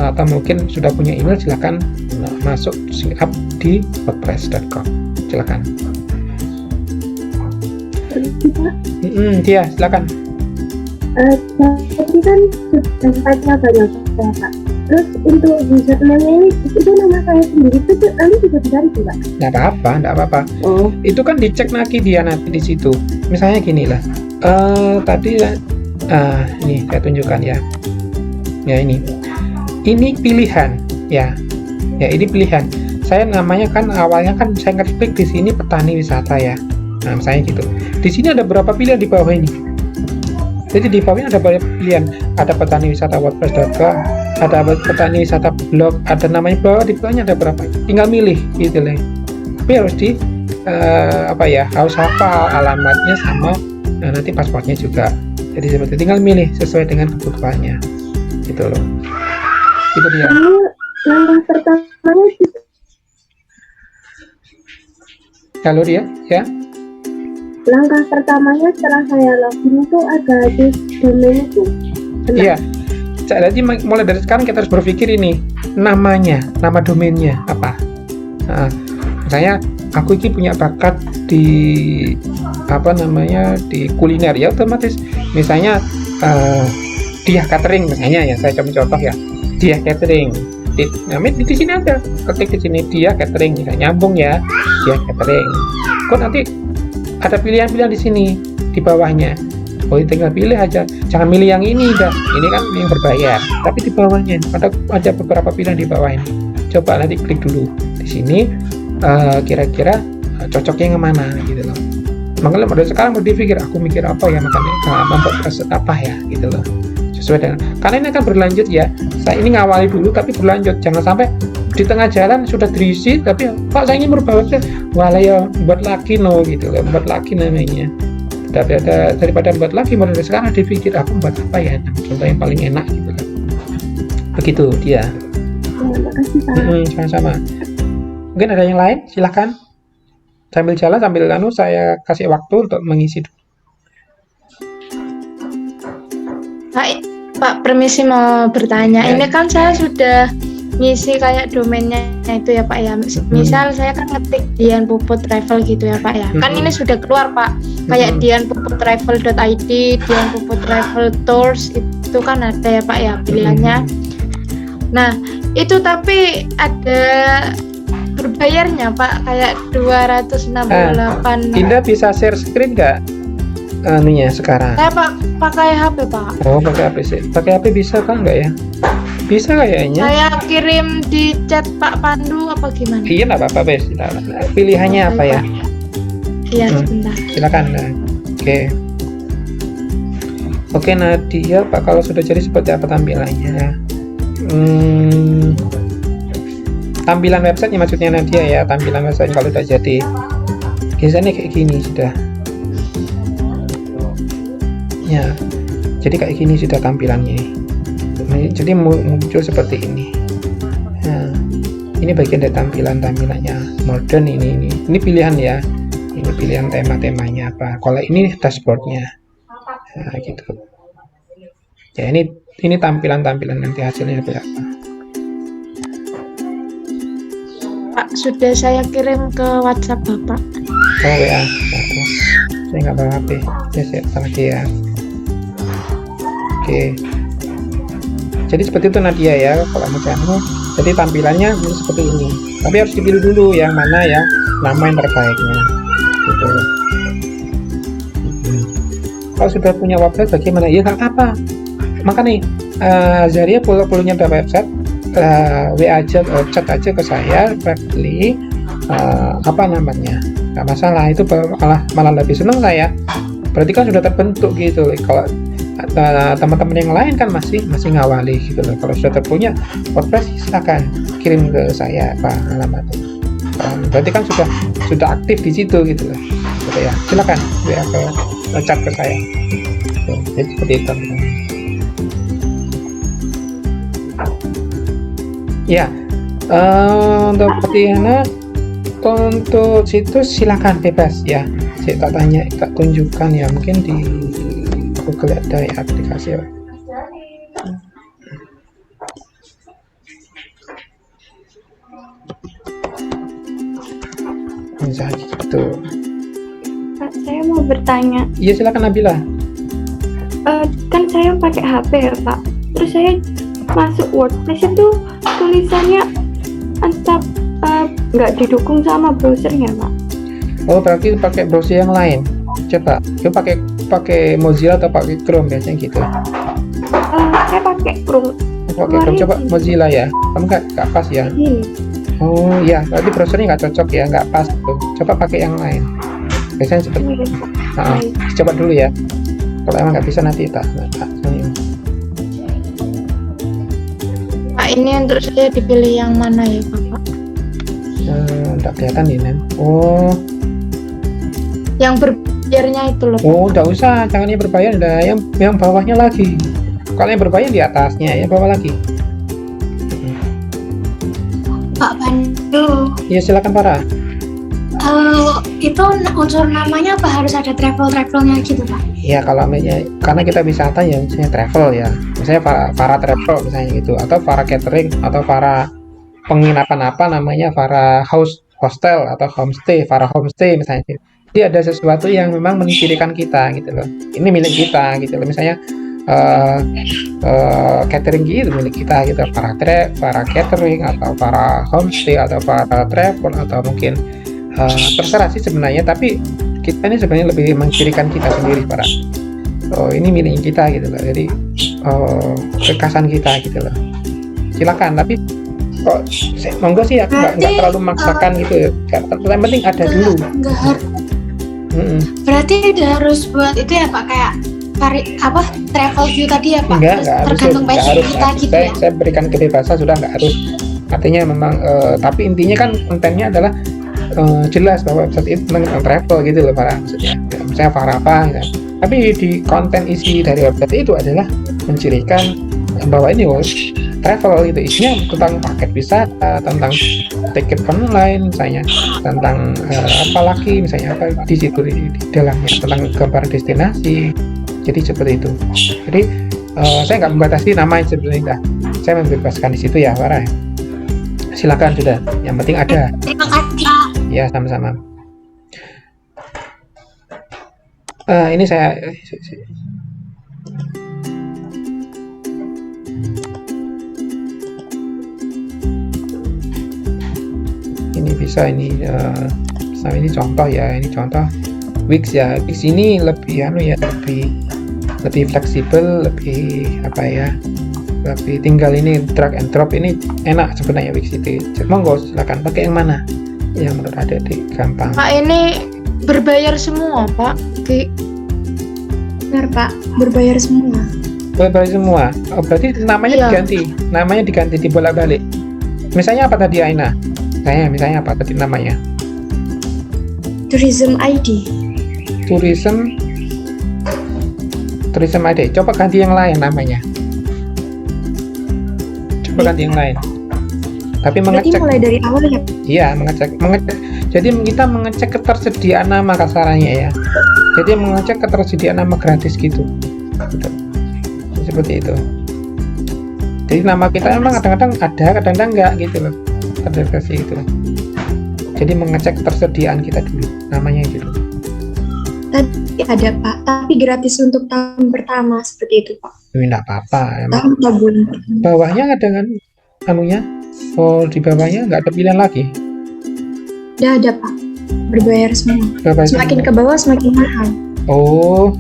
Speaker 1: atau mungkin sudah punya email, silakan masuk sign up di wordpress.com. Silakan. Iya, silakan.
Speaker 5: Tadi kan website-nya banyak ya Pak. Terus untuk username itu nama saya sendiri itu nanti juga diganti Pak?
Speaker 1: Nggak apa-apa. Itu kan dicek lagi dia nanti di situ. Misalnya gini lah, Tadi ini saya tunjukkan ya. Ya ini pilihan ya. Ya ini pilihan. Saya namanya kan awalnya kan saya ngeklik di sini petani wisata ya. Nah misalnya gitu. Di sini ada berapa pilihan di bawah ini. Jadi di bawah ini ada banyak pilihan. Ada petani wisata WordPress.com, ada petani wisata blog, ada namanya bawah di bawahnya ada berapa. Tinggal milih gitu loh. Tapi harus di harus hafal alamatnya sama nanti paspornya juga. Jadi seperti tinggal milih sesuai dengan kebutuhannya. Gitu loh. Itu dia.
Speaker 5: Langkah pertamanya
Speaker 1: Kalau dia ya.
Speaker 5: Langkah pertamanya setelah saya login itu ada di domain itu.
Speaker 1: Iya. Jadi mulai dari sekarang kita harus berpikir ini nama domainnya apa. Nah, misalnya aku ini punya bakat di di kuliner ya otomatis. Misalnya Diah Catering misalnya ya saya contoh ya. Diah Catering. Di sini ada. Ketik di sini Diah Catering misalnya nyambung ya. Diah Catering. Kok nanti ada pilihan-pilihan di sini di bawahnya. Tinggal pilih aja. Jangan milih yang ini dah. Ini kan yang berbayar. Tapi di bawahnya ada beberapa pilihan di bawah ini. Coba nanti klik dulu di sini. Kira-kira cocoknya yang mana gitu loh. Makanya pada sekarang berpikir aku mikir apa ya makanya membuat preset apa ya gitu loh. Sesuai dengan karena ini akan berlanjut ya. Saya ini ngawali dulu tapi berlanjut. Jangan sampai di tengah jalan sudah terisi tapi Pak saya ingin merubah website walah ya buat lagi gitu loh, buat lagi namanya. Daripada buat lagi mulai dari sekarang dipikir aku buat apa ya contoh yang paling enak gitu kan. Begitu dia.
Speaker 5: Makasih Pak.
Speaker 1: Sama-sama. Mungkin ada yang lain silahkan sambil jalan sambil saya kasih waktu untuk mengisi.
Speaker 3: Pak permisi mau bertanya. Ini kan saya sudah ngisi kayak domainnya itu ya Pak ya. Misal saya kan ngetik Dian Puput Travel gitu ya Pak ya. Kan ini sudah keluar Pak. Kayak dianpuputtravel.id, Dian Puput Travel Tours itu kan ada ya Pak ya pilihannya. Nah, itu tapi ada berbayarnya Pak kayak 268.
Speaker 1: Indah bisa share screen nggak? Sekarang.
Speaker 3: Saya pakai HP Pak.
Speaker 1: Oh pakai HP sih. Pakai HP bisa kan nggak ya? Bisa kayaknya.
Speaker 3: Saya kirim di chat Pak Pandu apa gimana?
Speaker 1: Iya nggak apa-apa Bes. Pilihannya apa ya?
Speaker 3: Iya sebentar.
Speaker 1: Silakan. Oke Nadia Pak kalau sudah jadi seperti apa tampilannya? Tampilan websitenya maksudnya Nadia ya. Tampilan website kalau sudah jadi. Biasanya kayak gini sudah. Ya, jadi kayak gini sudah tampilannya. Jadi muncul seperti ini. Nah, ini bagian dari tampilannya modern ini pilihan ya. Ini pilihan tema-temanya apa. Kalau ini dashboardnya. Nah, gitu. Ya ini tampilan nanti hasilnya seperti apa.
Speaker 3: Pak sudah saya kirim ke WhatsApp Bapak.
Speaker 1: Oh ya, saya nggak bawa HP. Saya lagi ya. Oke. Jadi seperti itu Nadia ya kalau misalnya. Jadi tampilannya seperti ini. Tapi harus dipilih dulu yang mana ya nama yang terbaiknya. Gitu. Kalau sudah punya website bagaimana? Ya nggak apa-apa. Maka nih Zaria perlunya ada website. WA aja, chat aja ke saya privately. Nggak masalah. Itu malah lebih senang saya. Berarti kan sudah terbentuk gitu. Kalau teman-teman yang lain kan masih ngawali gitu loh. Kalau sudah terpunya WordPress silakan kirim ke saya alamatnya. Berarti kan sudah aktif di situ gitu loh. Gitu ya. Silakan WA ke chat ke saya. Jadi seperti itu. Ya. Untuk Petiana untuk situs silakan bebas ya. Saya tak tunjukkan ya mungkin di Google ada ya, aplikasi ya. Misalnya gitu.
Speaker 5: Pak, saya mau bertanya.
Speaker 1: Iya silakan Nabila.
Speaker 5: Kan saya pakai HP ya Pak. Terus saya masuk WordPress itu tulisannya nggak didukung sama browsernya Pak.
Speaker 1: Oh berarti pakai browser yang lain. Coba pakai pakai Mozilla atau pakai Chrome biasanya gitu?
Speaker 5: Saya pakai Chrome.
Speaker 1: Pakai Chrome, coba Mozilla ya. Kamu nggak pas ya?
Speaker 5: Ini.
Speaker 1: Oh iya, berarti browsernya nggak cocok ya, nggak pas tuh. Coba pakai yang lain. Biasanya seperti coba dulu ya. Kalau emang nggak bisa nanti tak.
Speaker 3: Pak, ini untuk saya dipilih yang mana ya Bapak?
Speaker 1: Nggak kelihatan nih, Nen. Oh,
Speaker 3: Yang berbayarnya itu loh.
Speaker 1: oh, nggak usah, jangan yang berbayar, dah. Yang bawahnya lagi. Kalau yang berbayar di atasnya, ya bawah lagi.
Speaker 6: Pak Pandu,
Speaker 1: Ya silakan Farah.
Speaker 6: itu unsur namanya apa harus ada travelnya gitu Pak?
Speaker 1: Ya kalau karena kita wisata ya misalnya travel ya, misalnya para travel misalnya gitu, atau para catering, atau para penginapan apa namanya, para hostel atau homestay, para homestay misalnya gitu. Jadi ada sesuatu yang memang mencirikan kita gitu loh. Ini milik kita gitu loh. Misalnya catering gitu milik kita gitu, para catering atau para homestay atau para travel atau mungkin terserah sih sebenarnya, tapi kita ini sebenarnya lebih mencirikan kita sendiri para ini milik kita gitu loh. Jadi kekasan kita gitu loh. Silakan, tapi kok monggo sih aku nggak terlalu memaksakan gitu ya. Yang penting ada dulu.
Speaker 6: Nggak harus. Berarti udah harus buat itu ya Pak, kayak travel view tadi ya Pak?
Speaker 1: Enggak harus,
Speaker 6: tergantung passion kita gitu ya?
Speaker 1: Saya berikan kebebasan, sudah nggak harus. Artinya memang tapi intinya kan kontennya adalah jelas bahwa website itu tentang travel gitu loh para, maksudnya ya, misalnya para apa gitu. Tapi di konten isi dari website itu adalah mencirikan bahwa ini travel gitu, isinya tentang paket wisata, tentang tiket online misalnya, tentang apalagi misalnya apa di situ di dalamnya, tentang gambar destinasi. Jadi seperti itu. Jadi saya nggak membatasi nama sebenarnya, saya membebaskan di situ ya Farah. Silakan sudah, yang penting ada.
Speaker 6: Terima kasih.
Speaker 1: Ya sama-sama. Ini saya ini bisa ini misalnya ini contoh ya, ini contoh Wix ya. Wix ini lebih lebih fleksibel, lebih apa ya, lebih tinggal ini drag and drop, ini enak sebenarnya Wix itu. Monggo silakan pakai yang mana yang menurut adik gampang.
Speaker 3: Pak, ini berbayar semua Pak.
Speaker 5: Benar Pak, berbayar semua.
Speaker 1: Berbayar semua. Oh, berarti namanya diganti dibolak-balik. Misalnya apa tadi Aina? Misalnya apa tadi namanya?
Speaker 5: Tourism ID.
Speaker 1: Tourism ID. Coba ganti yang lain namanya. Coba ganti yang lain. Tapi
Speaker 5: Berarti
Speaker 1: mengecek.
Speaker 5: mulai dari awal ya?
Speaker 1: Iya, mengecek. Jadi kita mengecek ketersediaan nama kasarannya ya. Jadi mengecek ketersediaan nama gratis gitu. Seperti itu. Jadi nama kita memang kadang-kadang ada, kadang-kadang enggak gitu loh. Terdeteksi itu. Jadi mengecek ketersediaan kita dulu, namanya gitu.
Speaker 5: Tadi ada Pak, tapi gratis untuk tahun pertama seperti itu Pak.
Speaker 1: Enggak apa-apa.
Speaker 5: Tahun bulan pertama.
Speaker 1: Bawahnya ada kan anunya? Oh, di bawahnya nggak ada pilihan lagi.
Speaker 5: Udah ada Pak, berbayar semua. Semakin ke bawah semakin mahal.
Speaker 1: Oh,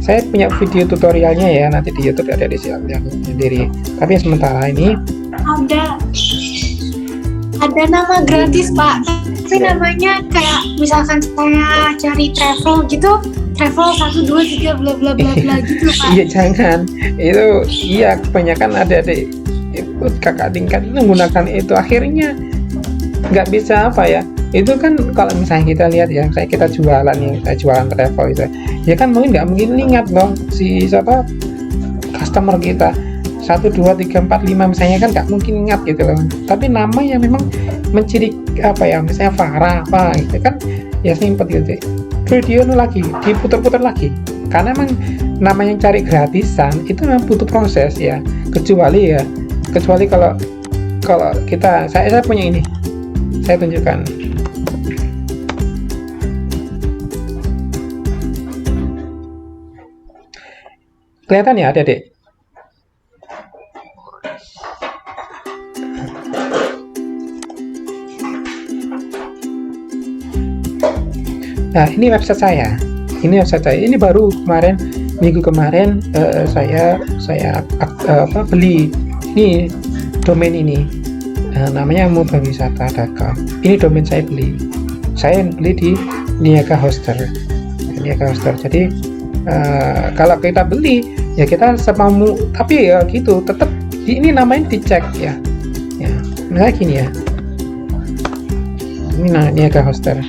Speaker 1: saya punya video tutorialnya ya, nanti di YouTube ada di sendiri. Tapi sementara ini
Speaker 6: Ada nama gratis Pak, tapi namanya kayak misalkan saya cari travel gitu, travel 1, 2, 3 bla bla bla bla gitu Pak.
Speaker 1: iya jangan, itu iya kebanyakan adik-adik itu kakak tingkat menggunakan itu, akhirnya nggak bisa apa ya. Itu kan kalau misalnya kita lihat ya, kayak kita jualan travel itu, ya kan nggak mungkin ingat dong si siapa customer kita 1, 2, 3, 4, 5 misalnya, kan nggak mungkin ingat gitu loh. Tapi nama yang memang menciri apa ya, misalnya Farah apa gitu kan, ya simpel gitu. Video lagi diputar-putar lagi, karena memang namanya cari gratisan itu memang butuh proses ya. Kecuali kalau kita, saya punya ini, saya tunjukkan. Kelihatan ya adik-adik? Nah, ini website saya. Ini baru minggu kemarin saya beli ini domain ini. Namanya mobawisata.com. Ini domain saya beli. Saya beli di Niaga Hoster. Jadi kalau kita beli ya kita semau, tapi ya gitu, tetap ini namanya dicek ya. Misalnya gini ya. Ini Niaga Hoster.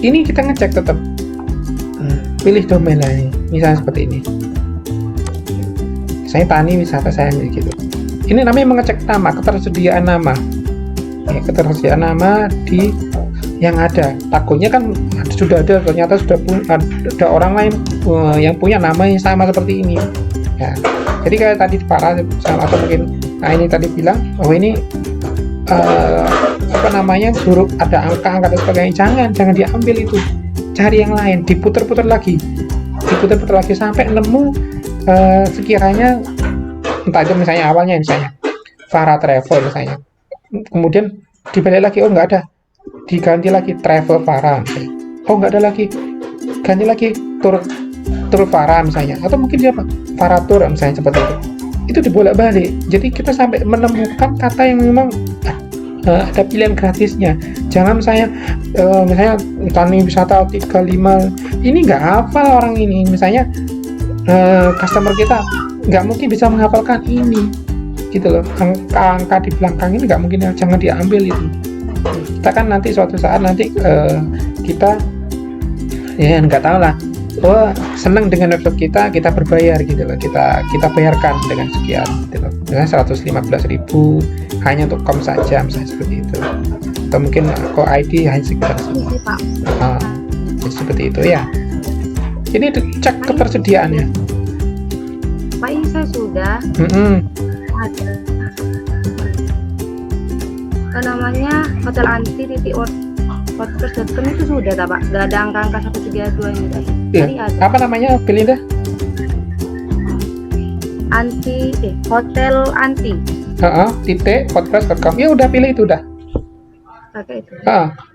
Speaker 1: Ini kita ngecek tetap. Pilih domain lain, misalnya seperti ini. Saya Tani Wisata saya gitu. Ini namanya mengecek nama, ketersediaan nama. Ya, ketersediaan nama di yang ada. Takutnya kan sudah ada, ternyata sudah ada orang lain yang punya nama yang sama seperti ini. Ya. Jadi kayak tadi Farah atau mungkin ini tadi bilang, oh ini huruf ada angka dan sebagainya. Jangan diambil itu. Cari yang lain, diputar-putar lagi sampai nemu sekiranya entah itu misalnya awalnya Farah Travel misalnya, kemudian dibalik lagi, oh nggak ada, diganti lagi Travel Farah misalnya. Oh nggak ada lagi, ganti lagi Tour Farah misalnya, atau mungkin siapa Farah Tour misalnya, seperti itu dibolak-balik. Jadi kita sampai menemukan kata yang memang ada pilihan gratisnya. Jangan misalnya Tani Wisata 35 ini nggak hafal orang ini, misalnya customer kita nggak mungkin bisa menghafalkan ini gitu loh, angka di belakang ini nggak mungkin, jangan diambil itu. Kita kan nanti suatu saat kita ya nggak tahu lah, oh seneng dengan website kita berbayar gitu loh, kita bayarkan dengan sekian gitu loh, misalnya 115.000 hanya untuk com saja misalnya seperti itu, atau mungkin kok ID hanya sekitar seperti itu ya. Ini cek ketersediaannya.
Speaker 7: Pak, ini saya sudah ada namanya Hotel Anti WordPress.com itu sudah tak Pak? Gak ada angka-angka 132 ini tadi.
Speaker 1: Ya. Apa namanya Belinda?
Speaker 7: Hotel Anti.
Speaker 1: .wordpress.com. Ya udah pilih itu udah.
Speaker 7: Pakai itu.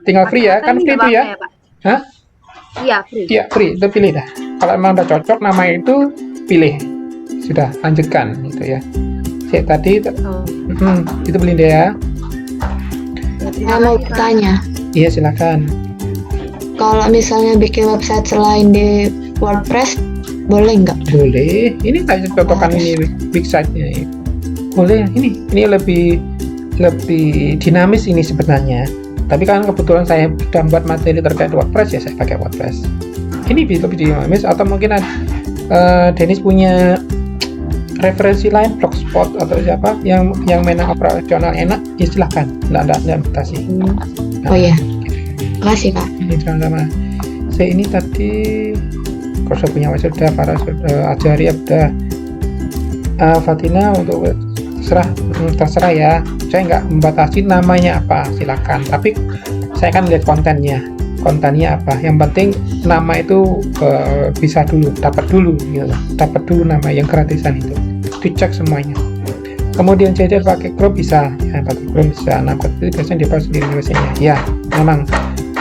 Speaker 1: Tinggal free ya, kan free itu ya. Hah?
Speaker 7: Iya, free.
Speaker 1: Iya, free, itu pilih dah. Kalau emang udah cocok nama itu pilih. Sudah, lanjutkan gitu ya. Tadi itu Belinda ya.
Speaker 3: Saya mau bertanya.
Speaker 1: Iya, silakan.
Speaker 3: Kalau misalnya bikin website selain di WordPress, boleh nggak?
Speaker 1: Boleh. Ini kayak cocokan ini website-nya. Boleh. Ini lebih dinamis ini sebenarnya. Tapi kan kebetulan saya sudah buat materi terkait WordPress ya, saya pakai WordPress. Ini lebih dinamis, atau mungkin Dennis punya referensi lain, Blogspot atau siapa yang mainan operasional enak, ya silahkan. Nggak mutasi.
Speaker 3: Oh iya. Makasih Kak.
Speaker 1: Ini sama-sama. Saya ini tadi kalau saya punya sudah, Farah sudah, Ajari sudah, Fatina untuk terserah ya. Saya nggak membatasi namanya apa, silakan. Tapi saya kan lihat kontennya apa. Yang penting nama itu bisa dulu, dapat dulu nama yang gratisan itu. Dicek semuanya. Kemudian jajar pakai Chrome bisa, ya pakai Chrome bisa. Nah, itu biasanya di bawah sendiri biasanya. Ya, memang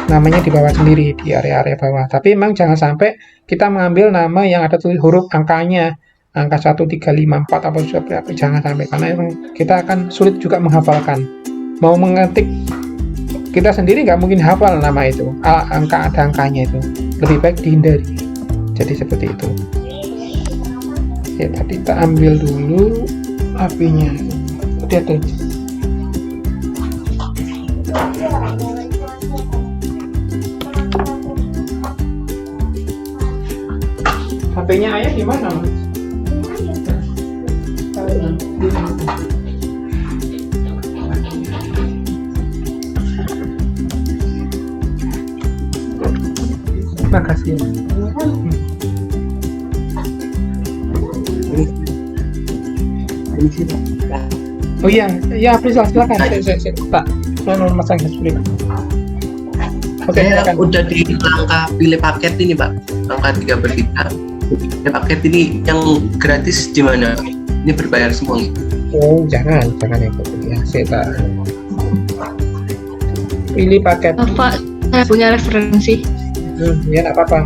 Speaker 1: namanya di bawah sendiri, di area-area bawah. Tapi memang jangan sampai kita mengambil nama yang ada tulis huruf angkanya, angka 1, 3, 5, 4 atau seperti apa, jangan sampai, karena emang kita akan sulit juga menghafalkan. Mau mengetik kita sendiri nggak mungkin hafal nama itu, ada angkanya itu, lebih baik dihindari. Jadi seperti itu. Ya, tadi kita ambil dulu apinya. Udah tuh. HP-nya ayah di mana? Makasih. Oh iya, please silakan. Saya Pak. Saya mau masang dulu. Oke,
Speaker 8: saya udah di langkah pilih paket ini Pak, langkah 3 berita. Paket ini yang gratis di mana? Ini berbayar semua gitu.
Speaker 1: Oh, jangan itu ya. Saya pilih paket.
Speaker 3: Pak, saya punya referensi.
Speaker 1: Ya nggak apa-apa.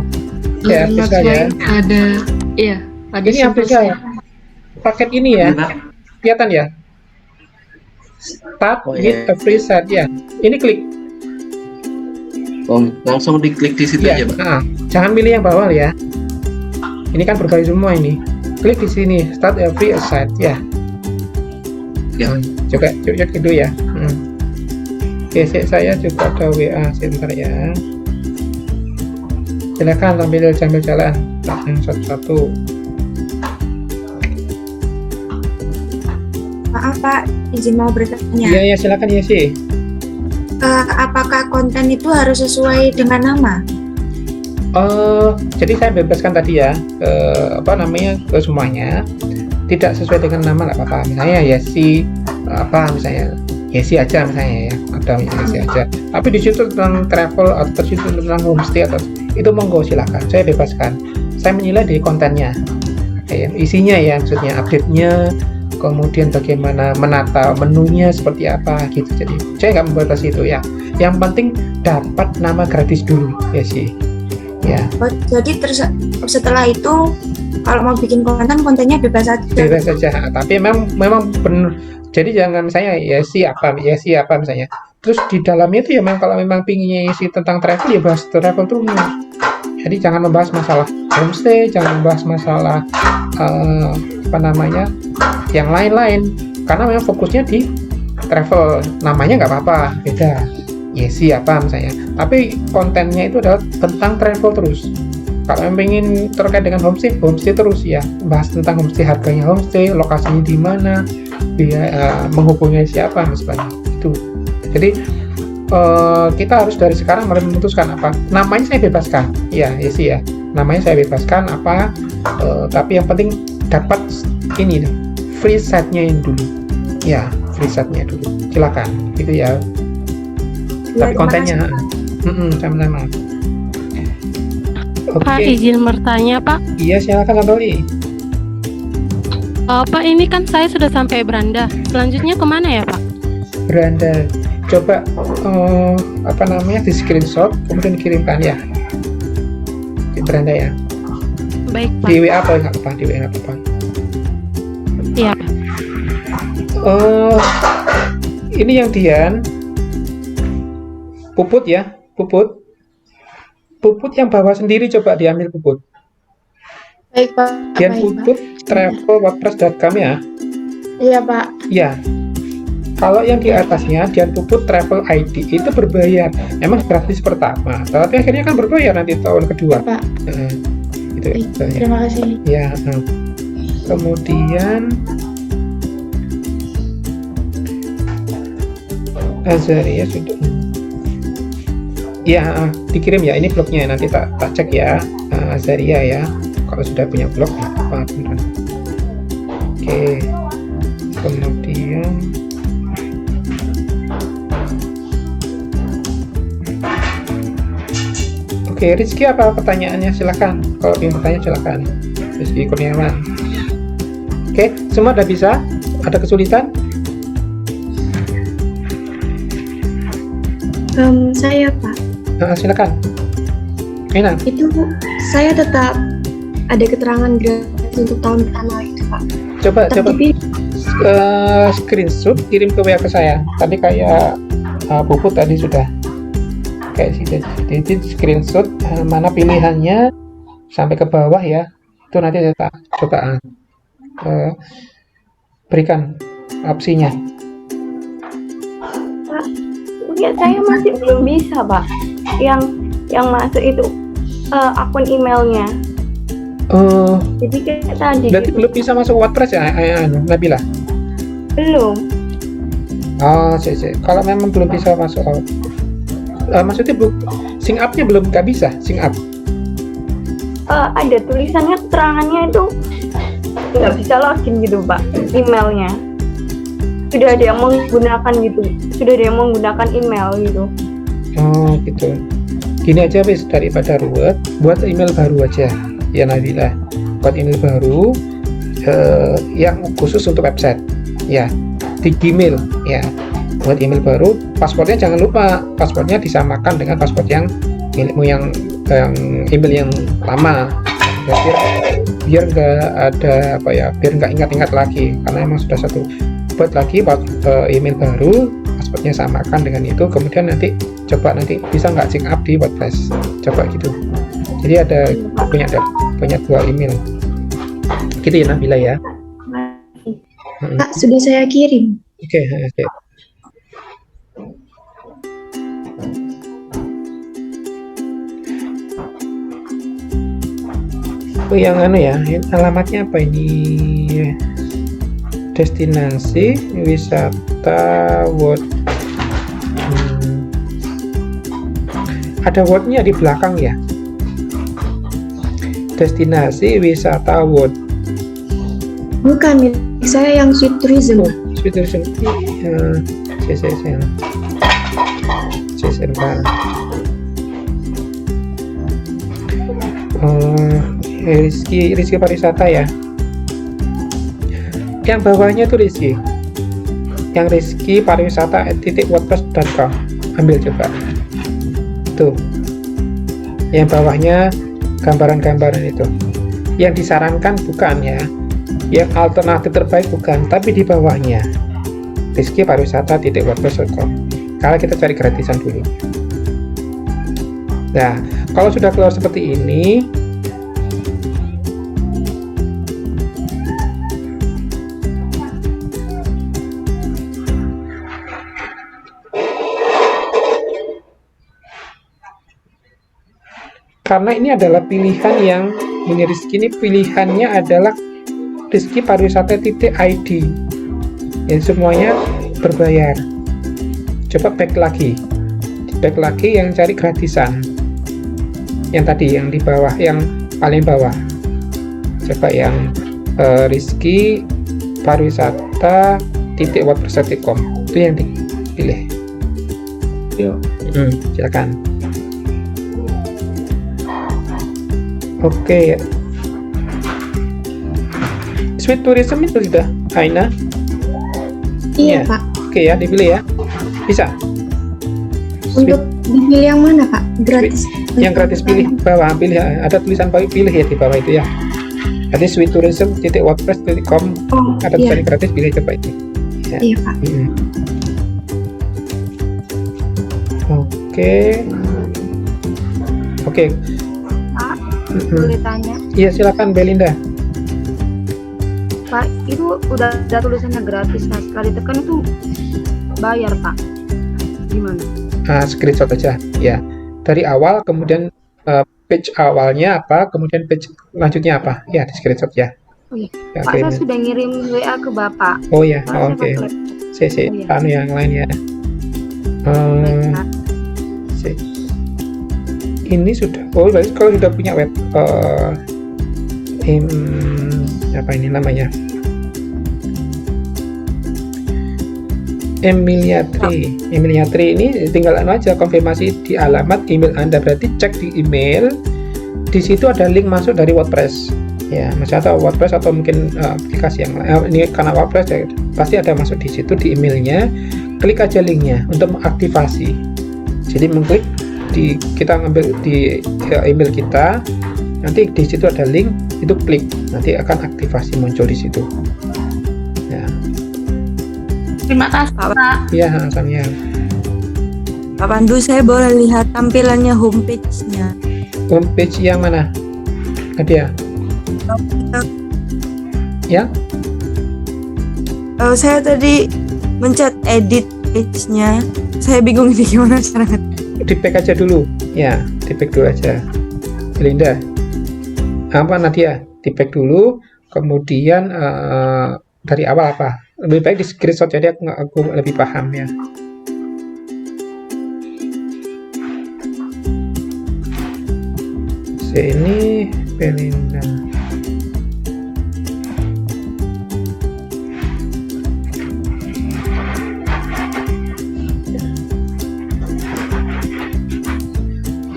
Speaker 1: Saya aktif saya.
Speaker 9: Ada, iya, ada
Speaker 1: Ini aktif saya. Paket ini ya, kelihatan ya. Start with a free set ya. Ini klik.
Speaker 8: Oh, langsung diklik di situ
Speaker 1: Ya,
Speaker 8: aja, Pak.
Speaker 1: jangan pilih yang bawah ya. Ini kan berbagai semua ini. Klik di sini, start every asset ya.
Speaker 8: Ya.
Speaker 1: Coba itu ya. Oke, saya juga ada WA sebentar ya. Silakan sambil jalan yang satu-satu.
Speaker 10: Maaf Pak, izin mau bertanya.
Speaker 1: Iya silakan ya sih.
Speaker 10: Apakah konten itu harus sesuai dengan nama?
Speaker 1: Jadi saya bebaskan tadi ya, ke semuanya. Tidak sesuai dengan nama nggak apa-apa. Misalnya Yesi misalnya Yesi aja misalnya ya, ada Yesi aja. Tapi di situ tentang travel atau di situ tentang homestay atau itu monggo silakan. Saya bebaskan. Saya menilai di kontennya, isinya ya, maksudnya update-nya, kemudian bagaimana menata menunya seperti apa gitu. Jadi saya nggak membatasi itu ya. Yang penting dapat nama gratis dulu ya sih. Ya.
Speaker 10: Jadi setelah itu kalau mau bikin kontennya bebas saja.
Speaker 1: Bebas saja. Tapi memang benar. Jadi jangan misalnya ya siapa misalnya. Terus di dalamnya itu ya memang kalau memang pinginnya isi tentang travel ya bahas travel terus. Jadi jangan membahas masalah homestay, jangan membahas masalah yang lain-lain, karena memang fokusnya di travel. Namanya nggak apa-apa, beda. Yesi misalnya. Tapi kontennya itu adalah tentang travel terus. Kalau yang pengen terkait dengan homestay terus ya, bahas tentang homestay, harganya homestay, lokasinya di mana, menghubungi siapa misalnya itu. Jadi kita harus dari sekarang mulai memutuskan apa. Namanya saya bebaskan, ya sih ya. Namanya saya bebaskan apa, tapi yang penting dapat ini free set-nya dulu. Ya, free set-nya dulu. Silakan, gitu ya. Tapi kontennya sama-sama.
Speaker 11: Pak, izin bertanya, Pak.
Speaker 1: Iya, silakan kembali.
Speaker 11: Pak, ini kan saya sudah sampai beranda. Selanjutnya kemana ya, Pak?
Speaker 1: Beranda. Coba di screenshot kemudian dikirimkan ya. Di beranda ya.
Speaker 11: Baik, Pak.
Speaker 1: Di WA apa enggak apa? Di WA apa?
Speaker 11: Iya, Pak.
Speaker 1: Ini yang Dian. Puput ya, Puput yang bawa sendiri, coba diambil Puput.
Speaker 3: Baik, Pak.
Speaker 1: Dian Puput travel.wordpress.com ya.
Speaker 3: Iya, Pak.
Speaker 1: Ya. Kalau yang di atasnya Dian Puput Travel ID itu berbayar. Emang gratis pertama, tapi akhirnya kan berbayar nanti tahun kedua.
Speaker 3: Pak.
Speaker 1: Itu.
Speaker 3: Baik, terima kasih.
Speaker 1: Ya. Kemudian Azaria sudah. Ya, dikirim ya. Ini blognya nanti tak cek ya. Azaria ya. Kalau sudah punya blog apa beneran. Oke. Kemudian Oke, Rizky apa pertanyaannya? Silakan. Kalau ingin bertanya silakan. Rizky Kurniawan. Oke, semua udah bisa? Ada kesulitan?
Speaker 5: Saya Pak.
Speaker 1: Silakan. Enak.
Speaker 5: Itu saya tetap ada keterangan gratis untuk tahun pertama itu Pak.
Speaker 1: Coba screenshot kirim ke WA ke saya. Tadi kayak Puput tadi sudah. Kayak sih. Jadi screenshot mana pilihannya sampai ke bawah ya. Itu nanti saya coba berikan opsinya.
Speaker 12: Pak, ya saya masih belum bisa Pak. Yang masuk itu akun emailnya. Jadi kayak tadi.
Speaker 1: Berarti belum bisa masuk WordPress ya, Nabila?
Speaker 12: Belum.
Speaker 1: Kalau memang belum bisa masuk, maksudnya sync up-nya belum nggak bisa sync up.
Speaker 12: Ada tulisannya, keterangannya itu nggak bisa login gitu Pak, emailnya. Sudah ada yang menggunakan gitu, sudah ada yang menggunakan email gitu.
Speaker 1: Gitu. Gini aja wis, daripada ruwet, buat email baru aja ya Nabila. Buat email baru yang khusus untuk website ya, di Gmail ya. Buat email baru, passwordnya jangan lupa, passwordnya disamakan dengan password yang milikmu yang yang email yang lama, biar nggak ada apa ya, biar nggak ingat-ingat lagi, karena emang sudah satu. Buat lagi email baru, passwordnya samakan dengan itu, kemudian nanti coba nanti bisa nggak sync up di WordPress, coba gitu. Jadi ada punya 2 email gitu ya Nabila ya.
Speaker 10: Kak, sudah saya kirim.
Speaker 1: Oke. Oh, yang ya, alamatnya apa ini? Destinasi wisata Word. Ada wordnya di belakang ya. Destinasi wisata Word.
Speaker 10: Bukan, saya yang Sweet Tourism.
Speaker 1: Sweet Tourism. Rizky pariwisata ya. Yang bawahnya tuh Rizky. Yang Rizky pariwisata@wordpress.com. Ambil coba. Tuh. Yang bawahnya gambaran-gambaran itu. Yang disarankan bukan ya. Yang alternatif terbaik bukan, tapi di bawahnya. Rizky pariwisata.wordpress.com. Kalau kita cari gratisan dulu. Nah, kalau sudah keluar seperti ini, karena ini adalah pilihan yang ini Rizky, ini pilihannya adalah Rizky pariwisata.id, yang semuanya berbayar. Coba back lagi yang cari gratisan, yang tadi yang di bawah, yang paling bawah. Coba yang Rizky pariwisata.wordpress.com, itu yang dipilih. Yuk, silakan. Oke. Sweet Tourism itu sudah, Aina?
Speaker 10: Iya, Pak.
Speaker 1: Oke ya, dipilih ya. Bisa.
Speaker 10: Untuk dipilih yang mana, Pak? Gratis.
Speaker 1: Yang gratis pilih bawah, pilih ada tulisan pilih ya di bawah itu ya. Nanti sweettourism.wordpress.com, ada tulisan gratis, pilih coba itu. Ya.
Speaker 10: Iya, Pak.
Speaker 1: Oke.
Speaker 7: Boleh tanya?
Speaker 1: Iya, silakan Belinda.
Speaker 7: Pak, itu udah ada tulisannya gratis, nah sekali tekan itu bayar Pak, gimana?
Speaker 1: Screenshot aja ya, dari awal, kemudian page awalnya apa, kemudian page lanjutnya apa ya, di screenshot ya.
Speaker 7: Oh iya. Ya, Pak, saya sudah ngirim WA ke Bapak.
Speaker 1: Oh ya, oke. Anu yang lain ya. Ini sudah, kalau sudah punya web apa ini namanya, Emiliatri ini tinggal aja konfirmasi di alamat email Anda, berarti cek di email, di situ ada link masuk dari WordPress ya, misalnya atau WordPress atau mungkin aplikasi yang lain. Ini karena WordPress ya, pasti ada masuk di situ di emailnya, klik aja linknya untuk mengaktifasi. Jadi mengklik kita ngambil di email kita, nanti di situ ada link, itu klik, nanti akan aktivasi muncul di situ ya.
Speaker 9: Terima kasih Pak.
Speaker 1: Iya, Sania.
Speaker 2: Pak Pandu, saya boleh lihat tampilannya homepage-nya.
Speaker 1: Homepage yang mana? Nadia? Ya?
Speaker 2: Saya tadi mencet edit page-nya, saya bingung ini gimana caranya.
Speaker 1: Di back aja dulu ya, di back dulu aja Belinda. Apa Nadia, di back dulu, kemudian dari awal apa, lebih baik di screenshot, jadi aku lebih paham ya. Sini Belinda.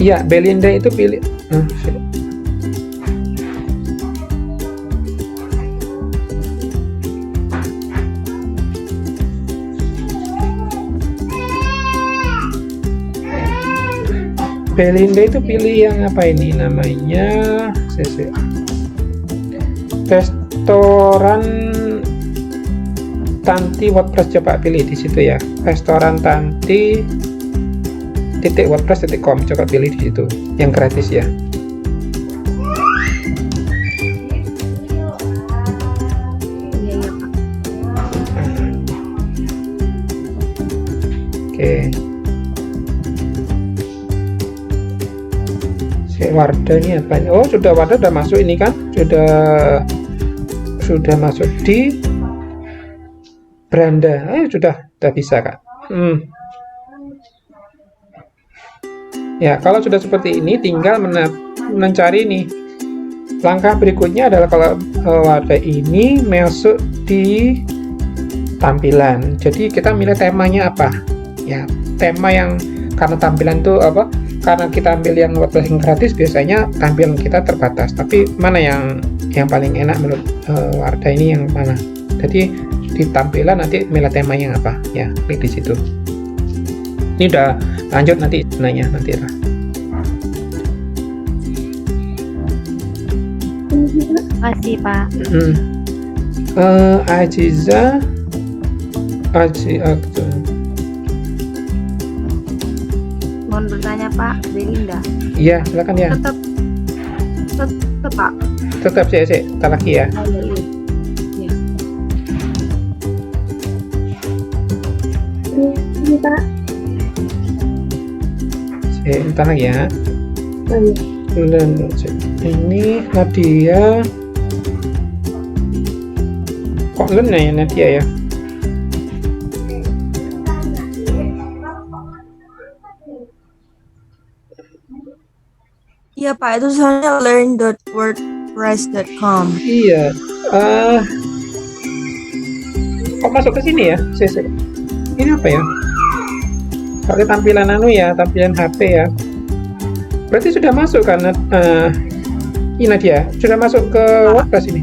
Speaker 1: Iya, Belinda itu pilih. Belinda itu pilih yang apa ini namanya? Restoran Tanti WordPress, coba pilih di situ ya. Restoran Tanti .wordpress.com, coba pilih di situ yang gratis ya. Oke. Wardah ini apa? Oh, Wardah udah masuk ini kan? Sudah masuk di Branda. Sudah bisa Kak. Ya, kalau sudah seperti ini tinggal mencari nih. Langkah berikutnya adalah kalau Wardah ini masuk di tampilan. Jadi kita milih temanya apa? Ya, tema yang karena tampilan itu apa? Karena kita ambil yang WordPress yang gratis, biasanya tampilan kita terbatas. Tapi mana yang paling enak menurut Wardah ini yang mana? Jadi di tampilan nanti milih tema yang apa? Ya, klik di situ. Ini udah lanjut nanti nanya nanti lah.
Speaker 7: Makasih Pak.
Speaker 1: Aziza.
Speaker 7: Mohon bertanya Pak, Belinda.
Speaker 1: Iya, silakan ya.
Speaker 7: Tetap Pak.
Speaker 1: Tetap sih, kita lagi ya.
Speaker 7: Iya.
Speaker 5: Ini Pak.
Speaker 1: Entar lagi ya.
Speaker 5: Oh, iya.
Speaker 1: Ini Nadia. Kok ya Nadia ya?
Speaker 2: Iya Pak, itu soalnya learn.wordpress.com.
Speaker 1: Iya. Kok masuk ke sini ya? Ini apa ya? Pakai tampilan tampilan HP ya. Berarti sudah masuk kan? Ini Nadia, sudah masuk ke WordPress ini.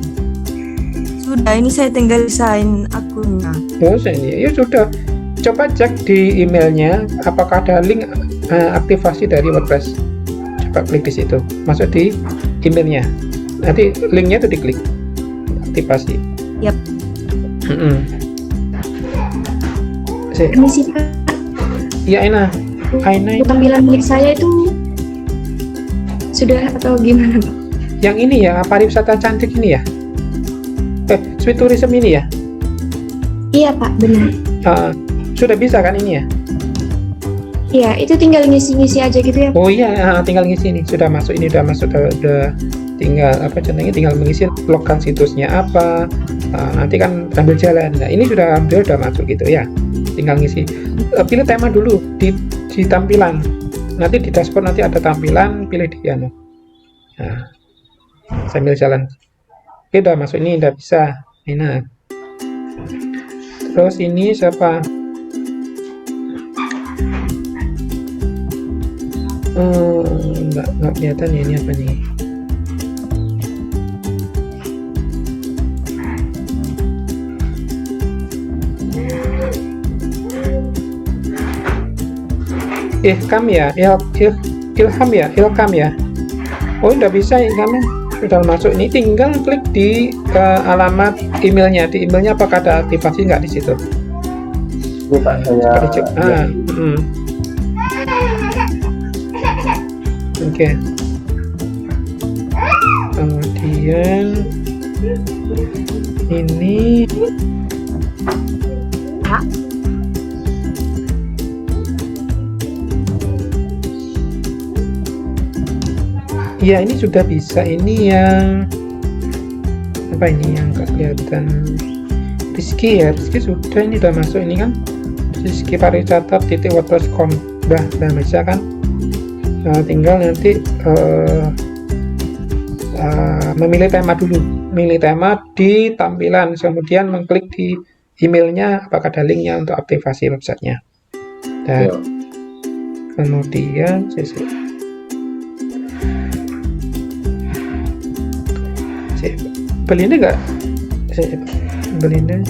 Speaker 2: Sudah, ini saya tinggal desain akunnya.
Speaker 1: Oh, ini ya sudah. Coba cek di emailnya apakah ada link aktivasi dari WordPress. Coba klik di situ, masuk di emailnya. Nanti linknya itu diklik, aktivasi.
Speaker 2: Yap.
Speaker 5: Permisi Pak.
Speaker 1: Iya, Aina.
Speaker 5: Tampilan milik saya itu sudah atau gimana Pak?
Speaker 1: Yang ini ya, pariwisata cantik ini ya. Sweet tourism ini ya.
Speaker 5: Iya Pak, benar.
Speaker 1: Sudah bisa kan ini ya?
Speaker 5: Iya, itu tinggal ngisi-ngisi aja gitu ya.
Speaker 1: Oh iya, tinggal ngisi ini. Sudah masuk ini, udah masuk, udah tinggal apa contohnya, tinggal mengisi logkan situsnya apa. Nanti kan sambil jalan. Nah, ini sudah masuk gitu ya. Tinggal ngisi. Pilih tema dulu di tampilan. Nanti di dashboard nanti ada tampilan, pilih di Nah, sambil jalan. Oke, udah masuk ini, udah bisa. Enak. Terus ini siapa? Nggak kelihatan ya, ini apa nih? Ilham ya, Ilham ya. Oh, udah bisa Ilhamnya, sudah masuk. Ini tinggal klik di alamat emailnya. Di emailnya apakah ada aktivasi nggak di situ?
Speaker 4: Bukan saya.
Speaker 1: Oke. Kemudian ini ya, ini sudah bisa. Ini yang apa ini yang nggak kelihatan? Rizky ya, Rizky sudah, ini udah masuk ini kan? Rizky pariwisata.wordpress.com udah bisa kan? Tinggal nanti memilih tema dulu, milih tema di tampilan, kemudian mengklik di emailnya apakah ada linknya untuk aktivasi websitenya. Dan kemudian Belinda nggak? Belinda.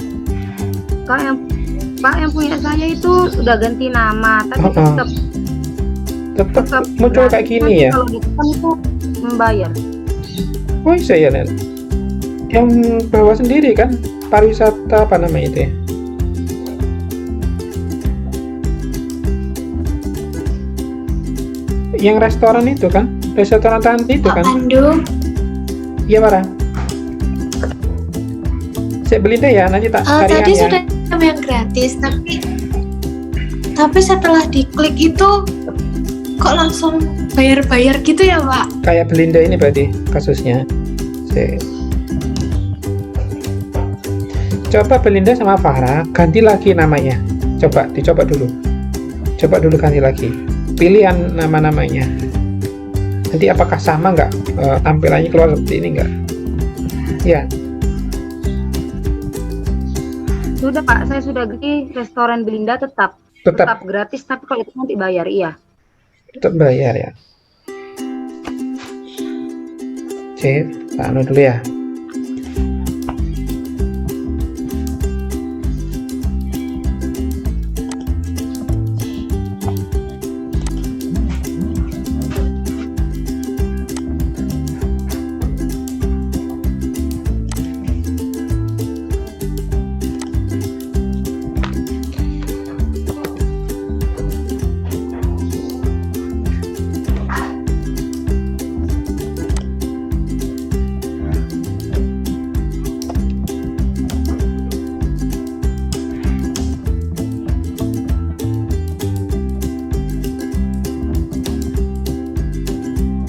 Speaker 7: Pak yang punya saya itu sudah ganti nama, tapi tetap
Speaker 1: tetap muncul kayak gini ya.
Speaker 7: Kalau ditekan itu membayar.
Speaker 1: Oh iya ya, Nen. Yang bawa sendiri kan pariwisata apa namanya itu ya? Yang restoran itu kan, restoran Tanti itu kan?
Speaker 10: Pandu.
Speaker 1: Iya Mara. Saya beli deh ya, nanti tak cari
Speaker 10: Tadi
Speaker 1: ya.
Speaker 10: sudah yang gratis, tapi setelah diklik itu kok langsung bayar-bayar gitu ya Pak?
Speaker 1: Kayak Belinda ini berarti kasusnya. Coba Belinda sama Farah ganti lagi namanya. Dicoba dulu. Coba dulu ganti lagi. Pilihan nama-namanya. Nanti apakah sama nggak tampilannya keluar seperti ini nggak? Ya.
Speaker 7: Sudah Pak, saya sudah ganti restoran Belinda tetap gratis, tapi kalau itu nanti bayar, iya.
Speaker 1: Tetap bayar ya. Oke, tak anu dulu ya.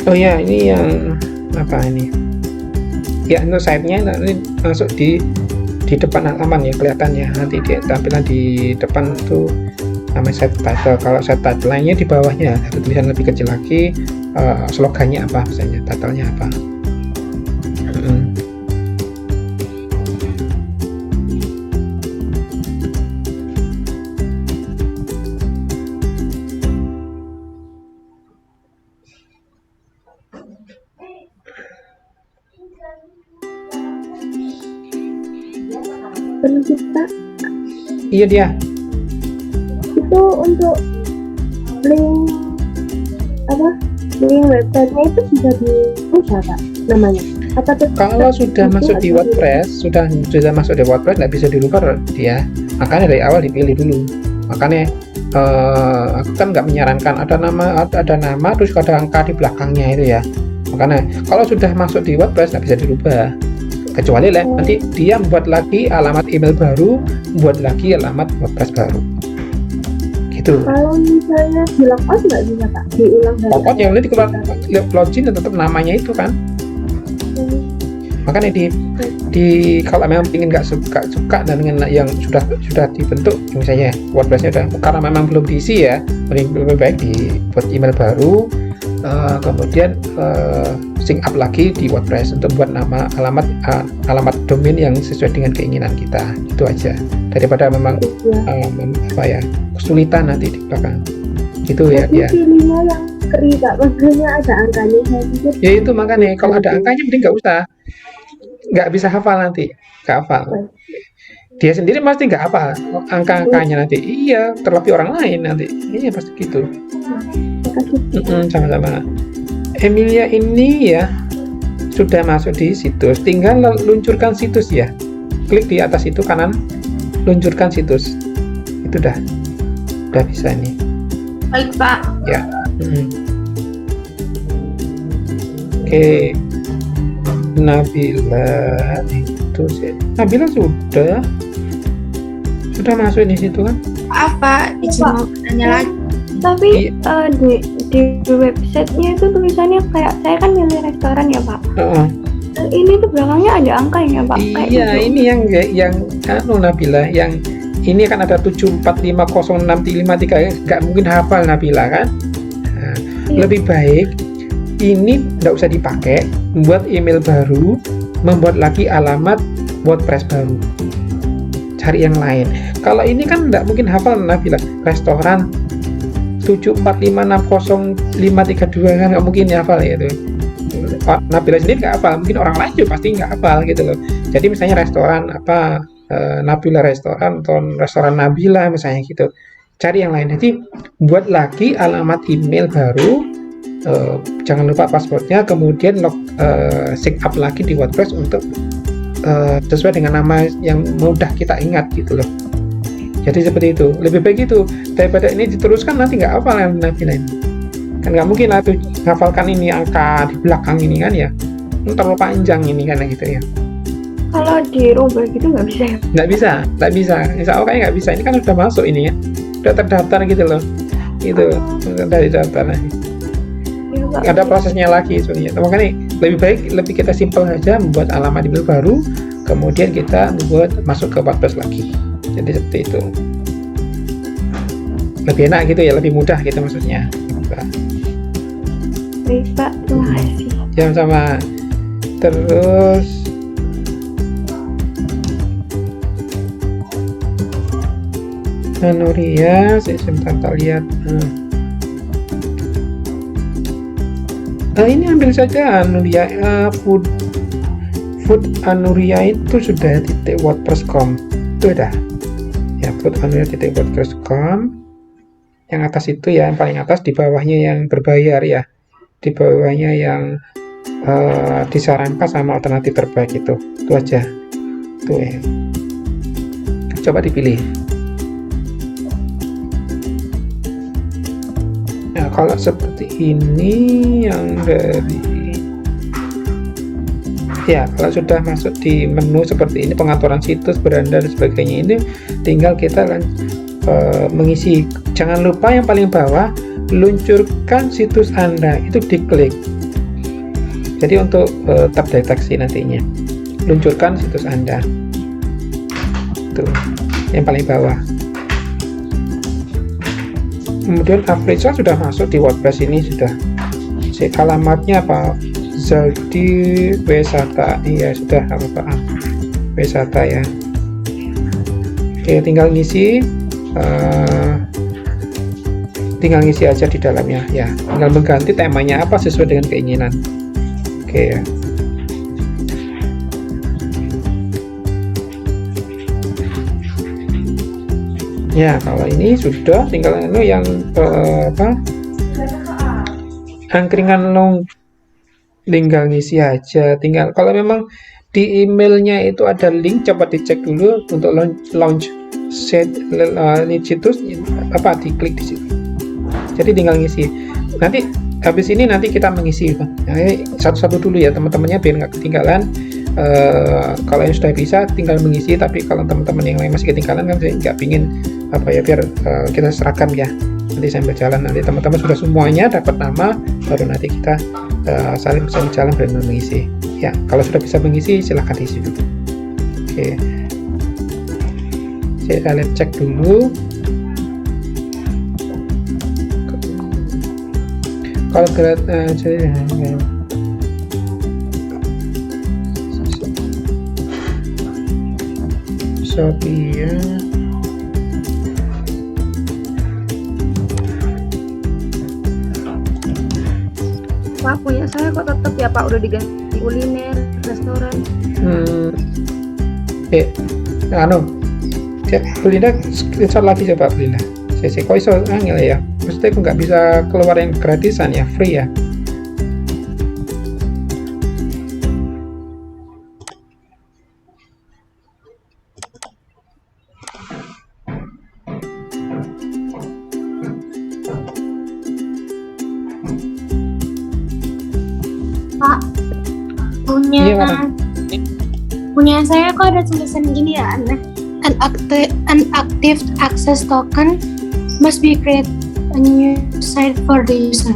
Speaker 1: Oh ya, ini yang apa ini? Ya, untuk site-nya nanti masuk di depan halaman ya, kelihatannya nanti dia tampilan di depan tuh namanya set title. Kalau set title lainnya di bawahnya ada tulisan lebih kecil lagi, slogannya apa misalnya, title-nya apa.
Speaker 5: Pencipta
Speaker 1: Iya dia.
Speaker 5: itu untuk link link websitenya itu bisa diubah Pak namanya.
Speaker 1: Kalau sudah masuk di WordPress, sudah masuk di WordPress nggak bisa dirubah dia. Makanya dari awal dipilih dulu. Makanya aku kan nggak menyarankan ada nama terus ada angka di belakangnya itu ya. Makanya kalau sudah masuk di WordPress nggak bisa dirubah. Kecuali nanti dia membuat lagi alamat email baru, buat lagi alamat WordPress baru. Gitu.
Speaker 5: Kalau misalnya di logout nggak bisa Pak, diulang dari
Speaker 1: Logout yang nanti keluar login tetap namanya itu kan. Makanya di kalau memang ingin nggak suka dan dengan yang sudah dibentuk misalnya WordPress-nya udah karena memang belum diisi ya, lebih baik dibuat email baru, kemudian sync up lagi di WordPress untuk buat nama alamat domain yang sesuai dengan keinginan kita. Itu aja daripada memang kesulitan nanti di belakang gitu ya.
Speaker 5: Pilihnya yang keri Pak, maksudnya ada angkanya saya pikir.
Speaker 1: Ya itu makanya kalau ada angkanya mending nggak usah, nggak bisa hafal nanti, nggak hafal. Dia sendiri pasti nggak hafal angka-angkanya nanti. Iya, terlebih orang lain nanti. Iya pasti gitu. Sama-sama. Emilia ini ya sudah masuk di situs, tinggal luncurkan situs ya. Klik di atas itu kanan, luncurkan situs. Itu udah bisa ini.
Speaker 9: Baik Pak.
Speaker 1: Ya. Oke. Nabila itu sih. Nabila sudah masuk di situ kan?
Speaker 10: Apa? Izin mau tanya lagi.
Speaker 12: Tapi di websitenya itu tulisannya kayak saya kan milih restoran ya Pak. Ini tuh belakangnya ada angkanya Pak.
Speaker 1: Iya, ini yang Nabila, yang ini kan ada 7450653, nggak mungkin hafal Nabila kan? Nah, lebih baik ini nggak usah dipakai, membuat email baru, membuat lagi alamat WordPress baru. Cari yang lain. Kalau ini kan nggak mungkin hafal Nabila, restoran 745600532 kan nggak mungkin hafal ya itu. Nabila sendiri nggak hafal, mungkin orang lain juga pasti nggak hafal gitu loh. Jadi misalnya restoran Nabila restoran atau restoran Nabila misalnya gitu, cari yang lain. Jadi buat lagi alamat email baru, jangan lupa passwordnya, kemudian sync up lagi di WordPress untuk sesuai dengan nama yang mudah kita ingat gitu loh. Jadi seperti itu, lebih baik itu daripada ini diteruskan nanti nggak hafal yang lain. Kan nggak mungkin lah tuh ngafalkan ini angka di belakang ini kan ya, terlalu panjang ini kan gitu ya.
Speaker 12: Kalau dirubah gitu nggak bisa ya?
Speaker 1: Nggak bisa. Insya Allah kayaknya nggak bisa. Ini kan udah masuk ini ya, udah terdaftar gitu loh. Itu dari daftar lagi. Ada prosesnya lagi sebenarnya. Makanya lebih kita simpel saja, membuat alamat email baru, kemudian kita membuat masuk ke WordPress lagi. Jadi seperti itu. Lebih enak gitu ya, lebih mudah gitu maksudnya.
Speaker 12: Baik Pak, terima kasih.
Speaker 1: Ya sama. Terus Nuria, saya sebentar lihat. Ini ambil saja Nuria, food Anuria itu sudah .wordpress.com itu udah ya, food.anuria.wordpress.com. Yang atas itu ya, yang paling atas, di bawahnya yang berbayar ya, di bawahnya yang disarankan sama alternatif terbaik itu aja tuh ya. Coba dipilih. Nah, kalau seperti ini yang dari ya, kalau sudah masuk di menu seperti ini, pengaturan situs, beranda dan sebagainya, ini tinggal kita mengisi. Jangan lupa yang paling bawah, luncurkan situs Anda, itu diklik. Jadi untuk terdeteksi nantinya, luncurkan situs Anda, tuh yang paling bawah. Kemudian Africa sudah masuk di WordPress ini sudah. Alamatnya apa? Zaldi Wisata. Iya sudah, apa Wisata ya. Oke, tinggal ngisi aja di dalamnya ya. Tinggal mengganti temanya apa sesuai dengan keinginan. Oke ya. Ya, kalau ini sudah tinggal yang angkringan long, tinggal ngisi aja. Tinggal kalau memang di emailnya itu ada link, coba dicek dulu untuk launch set ini situs apa, diklik di situ. Jadi tinggal ngisi. Nanti habis ini nanti kita mengisi. Nah, ini satu-satu dulu ya teman-temannya biar nggak ketinggalan. Kalau yang sudah bisa tinggal mengisi, tapi kalau teman-teman yang lain masih ketinggalan kan saya nggak pingin apa ya, biar kita seragam ya. Nanti sambil jalan, nanti teman-teman sudah semuanya dapat nama, baru nanti kita saling jalan dan mengisi ya. Kalau sudah bisa mengisi silahkan isi dulu. Oke, saya lihat cek dulu. Kalau Sophia
Speaker 7: Pak, punya saya kok tetap ya Pak, udah diganti kuliner, restoran.
Speaker 1: Belinda screenshot lagi coba Belinda. Saya kok iso angel ya. Maksudnya aku nggak bisa keluar yang gratisan ya, free ya.
Speaker 10: Pak, punya saya kok ada tulisan gini ya, an active access token must be create a new site for the user.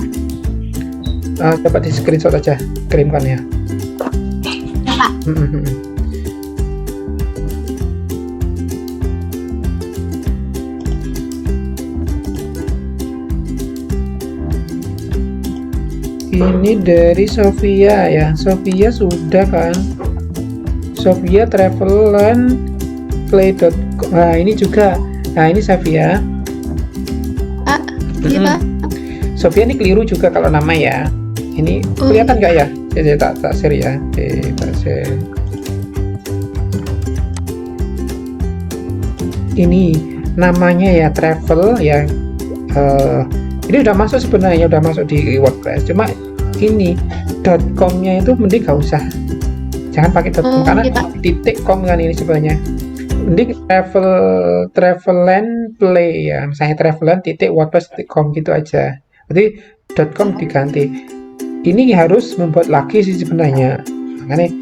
Speaker 1: Coba di screenshot aja, kirimkan ya.
Speaker 10: Ya Pak.
Speaker 1: Ini dari Sophia ya. Sophia sudah kan. Sophia Travelan Play.com. Nah ini juga. Nah ini Sophia.
Speaker 3: Iya Pak.
Speaker 1: Sophia ini keliru juga kalau nama ya. Ini kelihatan nggak ya? Saya tak share ya. Tak share. Ini namanya ya travel ya, ini udah masuk sebenarnya, udah masuk di WordPress, cuma ini .com-nya itu mending gak usah, jangan pakai .com karena .com kan ini sebenarnya, mending traveland play ya, misalnya traveland.wordpress.com gitu aja, berarti .com diganti. Ini harus membuat lagi sih sebenarnya, makanya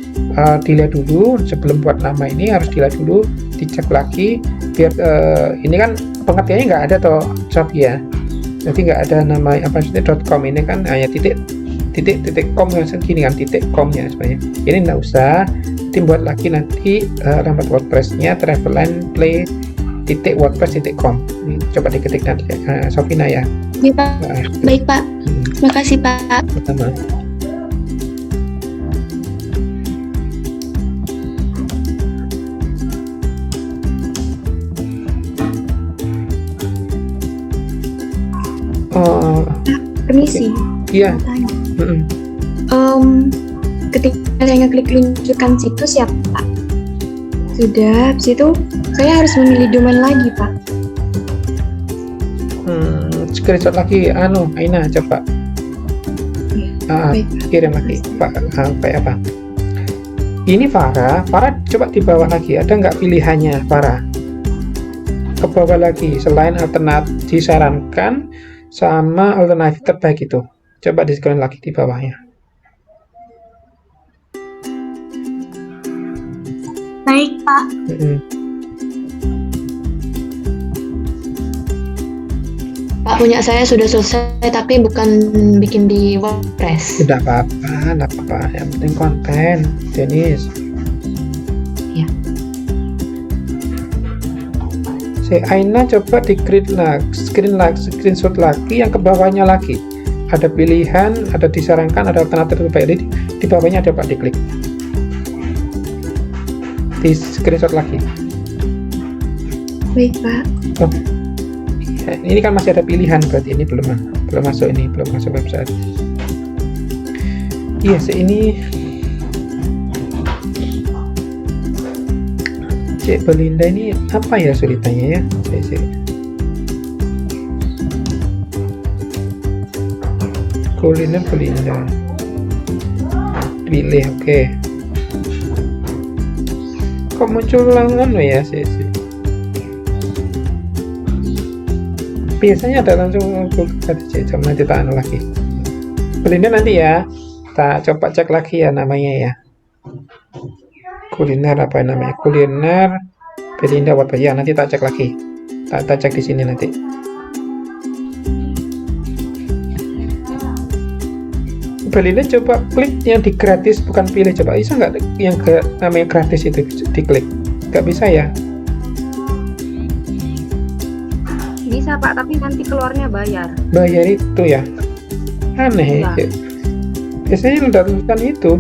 Speaker 1: dilihat dulu sebelum buat nama ini, harus dilihat dulu, dicek lagi biar ini kan pengertiannya nggak ada toh shop ya, jadi nggak ada nama apa maksudnya .com, ini kan hanya titik com yang segini kan, .com ya sebenarnya, ini nggak usah, nanti buat lagi nanti alamat WordPress-nya travelandplay.wordpress.com. Ini coba diketik nanti Sofina ya.
Speaker 3: Ya, Pak. Baik, Pak. Terima kasih, Pak.
Speaker 1: Pertama.
Speaker 10: Permisi.
Speaker 1: Iya.
Speaker 10: Ketika saya ngeklik luncurkan situs ya Pak, sudah habis itu saya harus memilih domain lagi Pak.
Speaker 1: Screenshot lagi, Aina coba kirim lagi Pak, kayak apa ini Farah coba di bawah lagi, ada nggak pilihannya Farah, ke bawah lagi, selain alternatif disarankan sama alternatif terbaik itu, coba di screen lagi di bawahnya.
Speaker 10: Baik Pak.
Speaker 3: Pak, punya saya sudah selesai tapi bukan bikin di WordPress.
Speaker 1: Tidak apa-apa, yang penting konten, Denis.
Speaker 3: Ya.
Speaker 1: Si Aina coba di screenshot lagi, yang ke bawahnya lagi. Ada pilihan, ada disarankan, ada alternatif terbaik, di bawahnya ada Pak, diklik. Di screenshot lagi.
Speaker 10: Baik Pak.
Speaker 1: Ini kan masih ada pilihan, berarti ini belum masuk website. Iya, ini Cek Belinda ini apa ya sulitannya ya? Kuliner Belinda. Pilih, oke. Kok muncul langan ya sih? Biasanya ada langsung coba nanti tak lagi. Belinda nanti ya, tak coba cek lagi ya namanya ya. Kuliner apa namanya? Kuliner Belinda WordPress ya, nanti tak cek lagi. Tak cek di sini nanti. Belinda coba klik yang di gratis, bukan pilih, coba bisa nggak yang namanya gratis itu diklik? Nggak bisa ya?
Speaker 7: Bisa Pak, tapi nanti keluarnya bayar.
Speaker 1: Bayar itu ya? Aneh ya. Biasanya udah tulisan itu.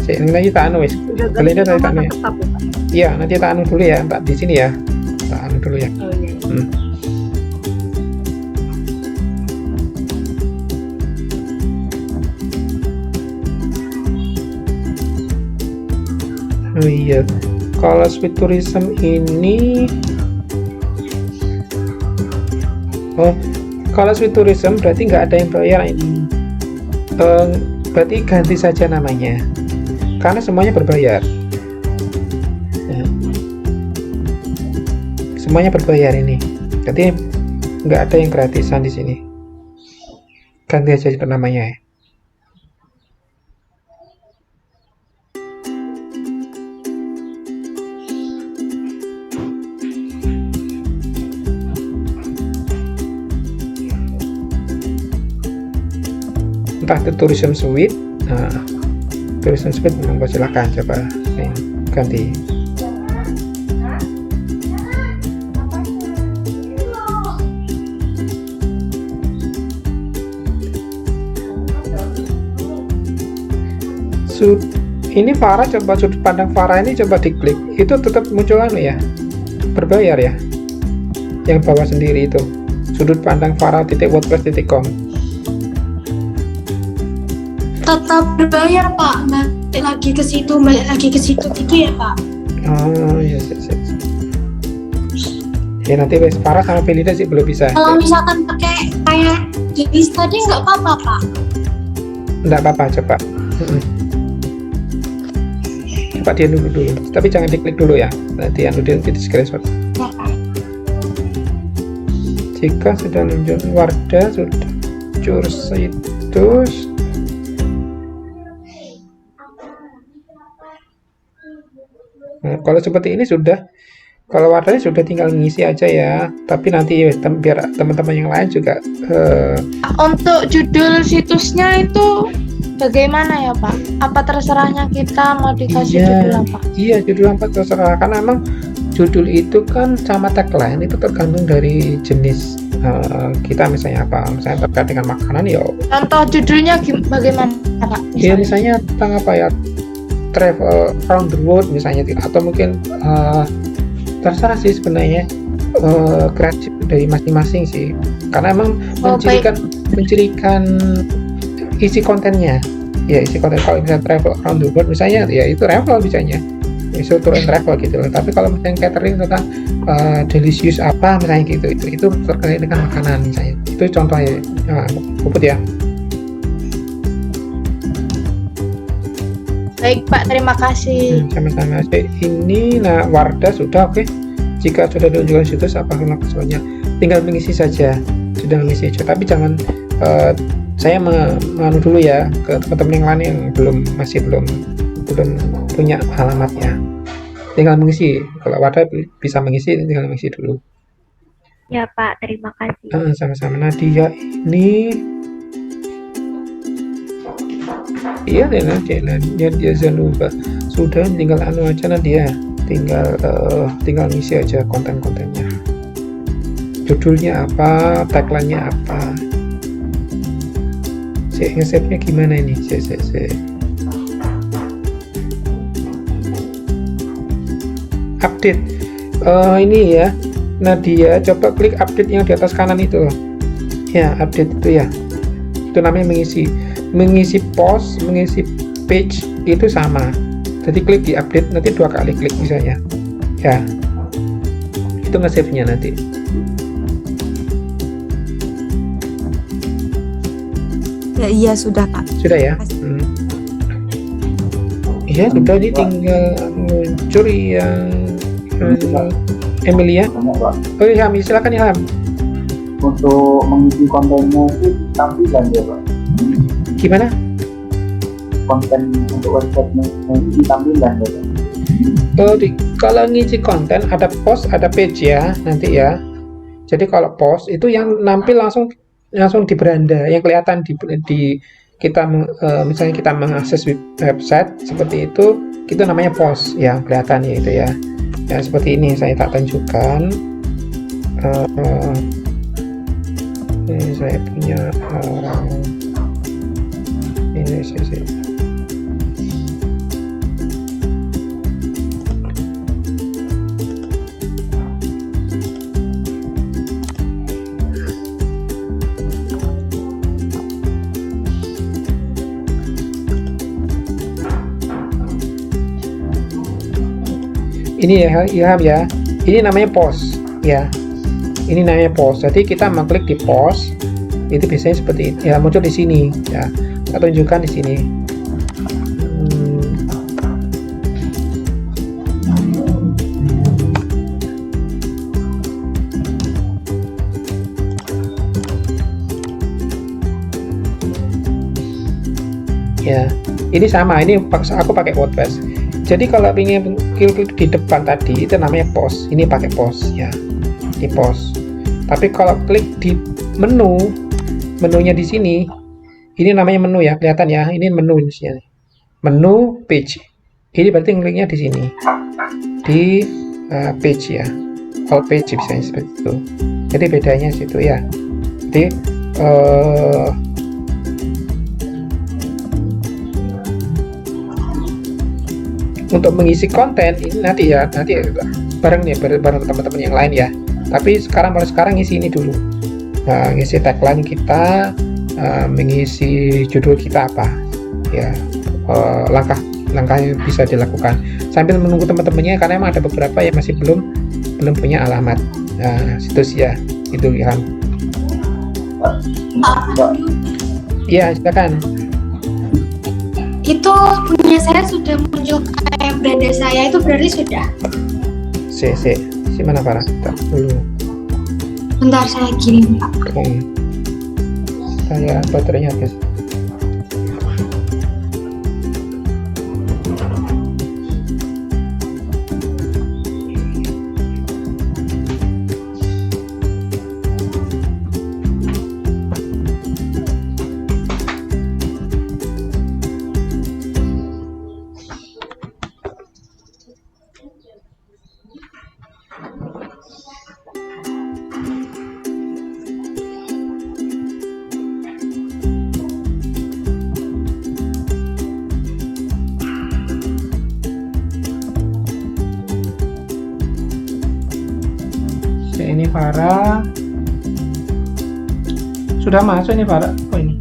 Speaker 1: Nanti tak anu wis. Belinda tadi tak anu ya. Iya, nanti tak anu dulu ya, tak di sini ya. Tak anu dulu ya.
Speaker 7: Oh iya.
Speaker 1: Oh iya, kalau Sweet Tourism ini, kalau Sweet Tourism berarti nggak ada yang bayar ini. Berarti ganti saja namanya, karena semuanya berbayar. Semuanya berbayar ini, jadi nggak ada yang gratisan di sini. Ganti aja namanya ya. Entah itu Tourism Suite, Tourism Suite monggo silakan coba ganti. Ini Farah, coba sudut pandang Farah ini coba diklik, itu tetap muncul ya, berbayar ya, yang bawah sendiri itu sudut pandang Farah.wordpress.com.
Speaker 10: tetap berbayar Pak, balik lagi ke situ gitu ya Pak.
Speaker 1: Oh iya, ya nanti wes Farah sama Felida sih belum bisa.
Speaker 10: Kalau misalkan pakai kayak jenis tadi nggak apa-apa Pak?
Speaker 1: Nggak apa-apa, coba. Coba dia dulu, tapi jangan diklik dulu ya. Nanti di screenshot. Jika sudah muncul Wardah, sudah Cursitus, nah, kalau seperti ini sudah, kalau Wardahnya sudah tinggal ngisi aja ya. Tapi nanti biar teman-teman yang lain juga
Speaker 3: Untuk judul situsnya itu bagaimana ya Pak? Apa terserahnya kita mau dikasih judul apa?
Speaker 1: Iya, judul apa terserah, karena emang judul itu kan sama tagline itu tergantung dari jenis kita, misalnya apa, misalnya terkait dengan makanan ya.
Speaker 3: Contoh judulnya bagaimana Pak?
Speaker 1: Ya misalnya tentang apa ya, travel around the world misalnya, atau mungkin terserah sih sebenarnya, kreatif dari masing-masing sih, karena emang mencirikan isi kontennya ya, isi konten. Kalau misalnya travel around the world misalnya ya itu travel misalnya, itu tour and travel gitu loh. Tapi kalau misalnya catering tentang delicious apa misalnya gitu, itu terkait dengan makanan misalnya, itu contohnya. Puput ya.
Speaker 3: Baik Pak, terima kasih.
Speaker 1: Sama-sama. Ini Wardah sudah oke. Jika sudah diunjukkan situs apa maksudnya, tinggal mengisi saja, sudah mengisi aja. Tapi jangan saya menganu dulu ya ke teman-teman yang lain yang belum punya alamatnya. Tinggal mengisi. Kalau Wardah bisa mengisi, tinggal mengisi dulu.
Speaker 13: Ya Pak, terima kasih.
Speaker 1: Sama-sama. Nadia ini iya deh, Nadia Zanuba sudah, tinggal anu aja Nadia, tinggal ngisi aja konten-kontennya, judulnya apa, tagline-nya apa. Nge-save-nya gimana ini? Update ini ya Nadia, coba klik update yang di atas kanan itu ya, update itu ya, itu namanya mengisi post, mengisi page itu sama. Jadi klik di update, nanti 2 kali klik misalnya ya, itu nge-save nya nanti.
Speaker 2: Ya iya sudah Pak.
Speaker 1: Sudah ya. Iya sudah, ini tinggal muncul yang Emilia. Oh iya, silakan Ilham.
Speaker 4: Untuk mengisi kontennya itu tampilan ya Pak.
Speaker 1: Gimana?
Speaker 4: Konten untuk website-nya ini tampilan ya Pak.
Speaker 1: Kalau ngisi konten ada post, ada page ya nanti ya. Jadi kalau post itu yang nampil langsung di beranda, yang kelihatan di kita misalnya kita mengakses website seperti itu namanya post ya, kelihatan ya itu ya. Ya seperti ini saya tak tunjukkan. Ini saya punya ini sih. Ini ya Ilham ya, ini namanya post ya, ini namanya post. Jadi kita mengklik di post itu biasanya seperti ini ya, muncul di sini ya, kita tunjukkan di sini. Ya, ini sama, ini aku pakai WordPress. Jadi kalau ingin klik di depan tadi itu namanya post, ini pakai post ya, di post. Tapi kalau klik di menunya di sini, ini namanya menu ya, kelihatan ya, ini menu di sini, menu page. Ini berarti kliknya di sini, di page ya, all page misalnya seperti itu. Jadi bedanya situ ya. Jadi untuk mengisi konten ini nanti bareng teman-teman yang lain ya. Tapi mulai sekarang ngisi ini dulu. Ngisi tagline kita, mengisi judul kita apa. ya langkah yang bisa dilakukan sambil menunggu teman-temannya, karena emang ada beberapa yang masih belum punya alamat situs ya, itu ya. Iya, silakan.
Speaker 10: Itu punya saya sudah muncul kayak Branda saya, itu berarti sudah.
Speaker 1: Si mana Farah? Tak dulu.
Speaker 10: Bentar saya kirim Pak.
Speaker 1: Saya baterainya habis. Ini Farah sudah masuk ini Farah. Oh ini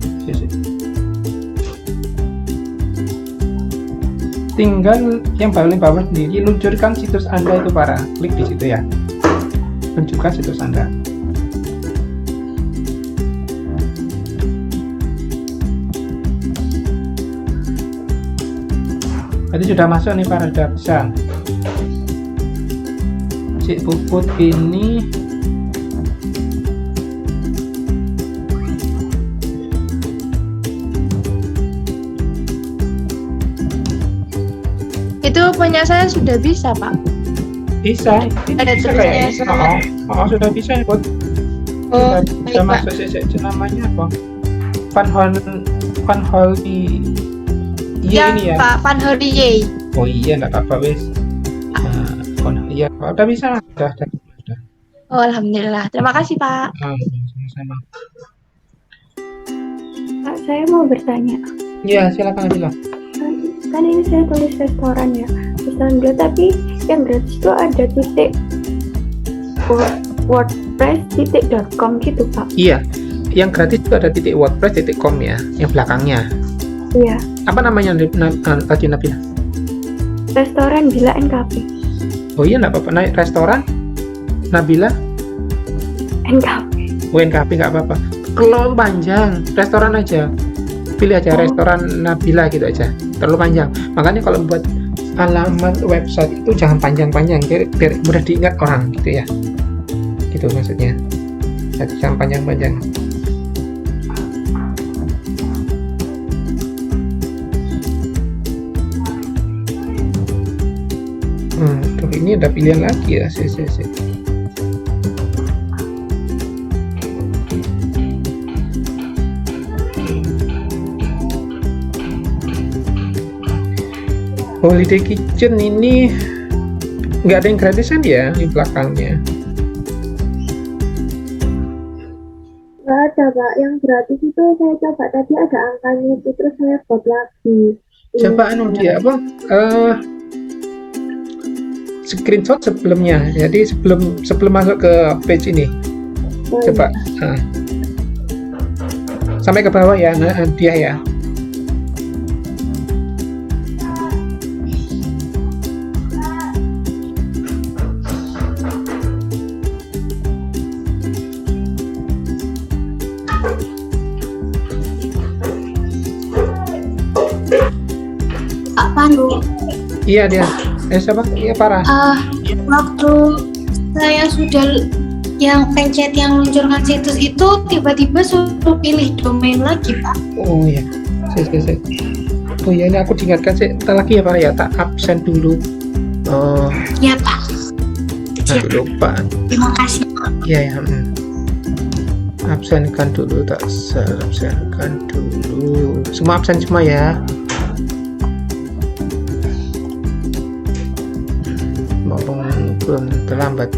Speaker 1: tinggal yang paling bawah sendiri, luncurkan situs Anda itu Farah, klik di situ ya, luncurkan situs Anda. Tadi sudah masuk nih Farah, sudah bisa. Si Puput ini
Speaker 3: Itu punya saya sudah bisa, Pak.
Speaker 1: Bisa.
Speaker 3: Ada tulisannya.
Speaker 1: Sudah bisa Put. Sudah masuk namanya apa? Van Holly. Iya ini ya.
Speaker 3: Pak Van Holly.
Speaker 1: Oh iya, enggak apa-apa wes. Iya, udah bisa. Udah.
Speaker 3: Oh, alhamdulillah. Terima kasih, Pak.
Speaker 1: Sama-sama.
Speaker 13: Pak, saya mau bertanya.
Speaker 1: Iya, silakan Nabila.
Speaker 13: Kan ini saya tulis restoran ya, tapi yang gratis itu ada titik wordpress.com gitu Pak.
Speaker 1: Iya, yang gratis itu ada titik wordpress.com ya, yang belakangnya.
Speaker 13: Iya.
Speaker 1: Apa namanya Nabila?
Speaker 13: Restoran Bila NKP.
Speaker 1: Oh iya, nggak apa-apa. Naik restoran Nabila
Speaker 13: NKP.
Speaker 1: Oh, NKP nggak apa-apa. Kalau panjang, restoran aja. Pilih aja restoran Nabila gitu aja. Terlalu panjang. Makanya kalau buat alamat website itu jangan panjang-panjang, biar mudah diingat orang gitu ya. Gitu maksudnya. Jadi jangan panjang-panjang. Tuh ini ada pilihan lagi ya. Holiday Kitchen ini nggak ada yang gratisan ya di belakangnya.
Speaker 5: Nggak ada Pak, yang gratis itu saya coba tadi ada angkanya itu, terus saya stop lagi.
Speaker 1: Coba dia apa? Screenshot sebelumnya. Jadi sebelum masuk ke page ini. Coba sampai ke bawah ya, dia ya.
Speaker 10: Pak Pandu.
Speaker 1: Iya dia. Siapa? Iya Farah.
Speaker 10: Waktu saya sudah yang pencet yang luncurkan situs itu tiba-tiba suruh pilih domain lagi Pak.
Speaker 1: Oh iya. Oh iya, ini aku diingatkan sih. Entar lagi ya Farah ya, tak absen dulu. Oh.
Speaker 10: Ya Pak.
Speaker 1: Lupa.
Speaker 10: Terima kasih.
Speaker 1: Iya ya. Absenkan dulu, absenkan dulu. Semua absen semua ya. Belum terlambat.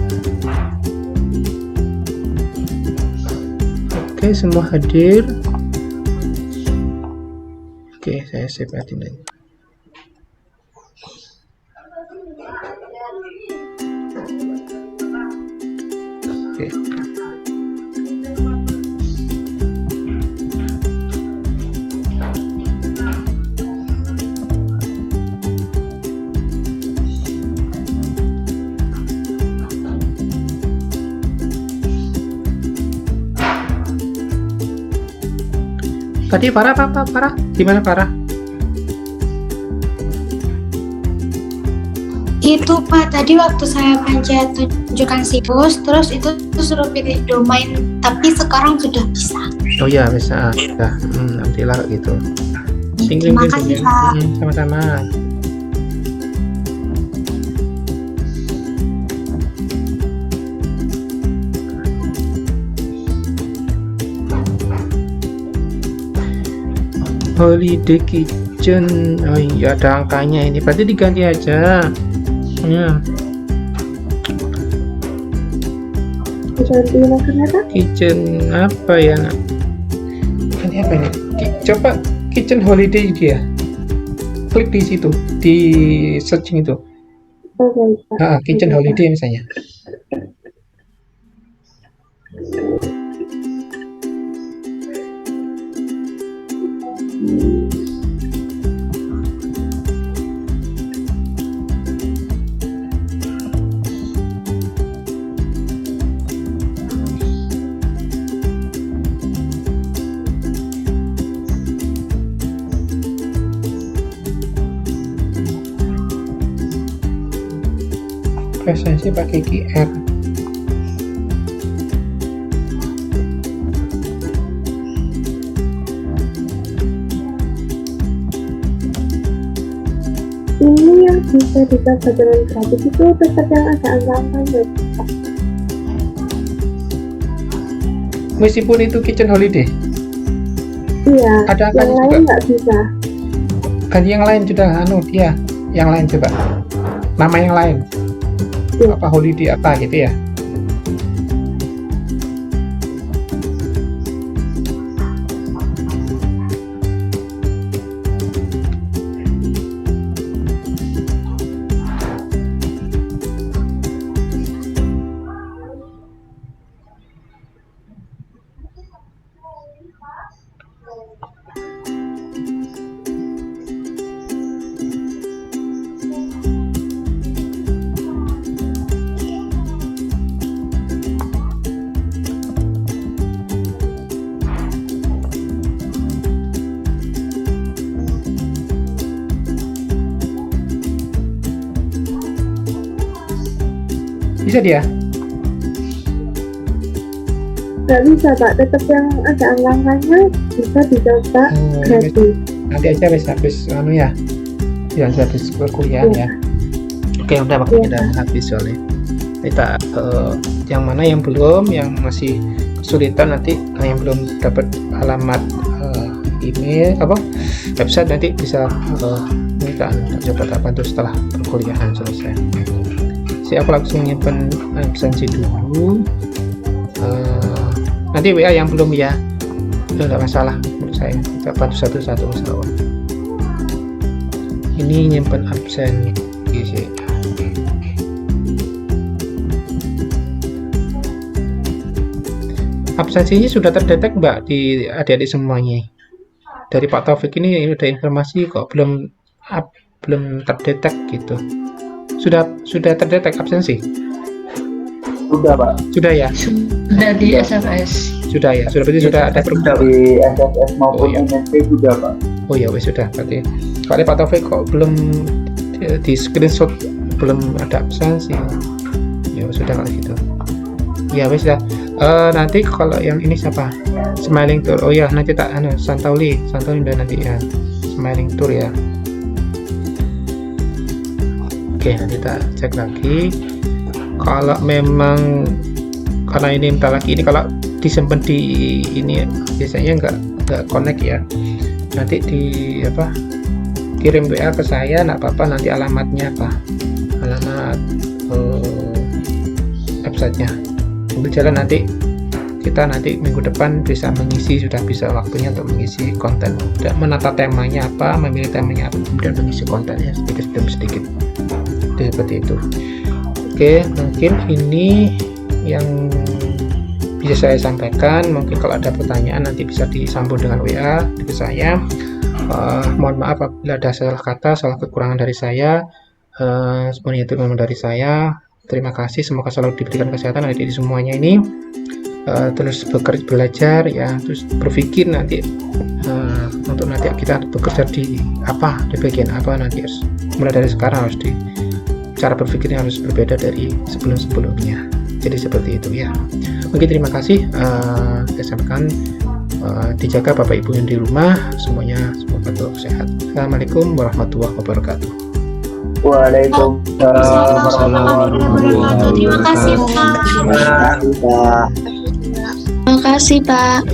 Speaker 1: Oke, semua hadir. Oke, saya save admin. Oke. Tadi Farah apa? Farah? Gimana Farah?
Speaker 10: Itu Pak, tadi waktu saya pencet tunjukkan situs, terus itu suruh pilih domain, tapi sekarang sudah bisa.
Speaker 1: Oh ya, bisa. Udah. Alhamdulillah gitu.
Speaker 10: Terima kasih Pak.
Speaker 1: Sama-sama. Holiday Kitchen. Oh iya, ada angkanya ini. Berarti diganti aja. Ya.
Speaker 5: Diganti maksudnya Kak?
Speaker 1: Kitchen apa ya? Ganti apa ini? Coba Kitchen Holiday dia. Klik di situ, di searching itu.
Speaker 5: Oh baik Pak.
Speaker 1: Kitchen Holiday misalnya. Presensi pakai QR.
Speaker 5: Ini yang bisa dicoba dengan gratis itu tetap yang ada angka-angkanya Pak.
Speaker 1: Meskipun itu Kitchen Holiday.
Speaker 5: Iya.
Speaker 1: Ada
Speaker 5: yang
Speaker 1: angkanya
Speaker 5: lain
Speaker 1: juga.
Speaker 5: nggak bisa.
Speaker 1: Ganti yang lain sudah dia. Yang lain coba. Nama yang lain. Apa holiday apa gitu ya. Bisa dia?
Speaker 5: Nggak bisa Pak, tetap yang ada angka-angkanya bisa dicoba gratis.
Speaker 1: Nanti aja habis ya. Ya habis perkuliahan ya. Oke, udah waktunya udah habis soalnya. Kita yang mana yang belum, yang masih kesulitan nanti, yang belum dapat alamat email website nanti bisa minta coba tak bantu setelah perkuliahan selesai. Aku langsung nyimpen absensi dulu. Nanti WA yang belum ya, itu nggak masalah menurut saya. Kita bantu satu-satu masalah. Ini nyimpen absen sih. Absensinya sudah terdetek Mbak di adik-adik semuanya. Dari Pak Taufik ini ada informasi kok belum terdetek gitu. Sudah terdetek absensi?
Speaker 4: Sudah Pak.
Speaker 1: Sudah ya?
Speaker 9: Sudah di SMS.
Speaker 1: Sudah ya? Berarti sudah ada perubahan
Speaker 4: dari SMS maupun MNP sudah Pak.
Speaker 1: Oh ya wes sudah berarti. Kalau Pak Taufik kok belum di screenshot belum ada absensi. Ya sudah kalau gitu. Ya wes dah. Nanti kalau yang ini siapa? Smiling Tour. Oh ya nanti tak Santauli udah nanti ya. Smiling Tour ya. Oke, nanti kita cek lagi. Kalau memang karena ini minta lagi, ini kalau disimpan di ini biasanya nggak connect ya. Nanti kirim WA ke saya, nggak apa-apa. Nanti alamatnya apa? Alamat websitenya. Untuk jalan nanti kita minggu depan bisa mengisi, sudah bisa waktunya untuk mengisi konten. Dan menata temanya apa, memilih temanya apa, kemudian mengisi kontennya sedikit demi sedikit. Seperti itu. Oke, mungkin ini yang bisa saya sampaikan. Mungkin kalau ada pertanyaan nanti bisa disambung dengan WA ke saya. Mohon maaf apabila ada salah kata, salah kekurangan dari saya. Semuanya itu memang dari saya. Terima kasih, semoga selalu diberikan kesehatan adik-adik semuanya ini. terus belajar ya, terus berpikir nanti untuk nanti kita bekerja di bagian apa, nanti harus mulai dari sekarang harus cara berpikirnya harus berbeda dari sebelumnya. Jadi seperti itu ya. Mungkin terima kasih saya sampaikan, dijaga Bapak Ibu yang di rumah semuanya, semoga tetap sehat. Assalamualaikum warahmatullahi wabarakatuh.
Speaker 4: Waalaikumsalam warahmatullahi wabarakatuh.
Speaker 10: Terima kasih Pak.
Speaker 3: Terima kasih Pak.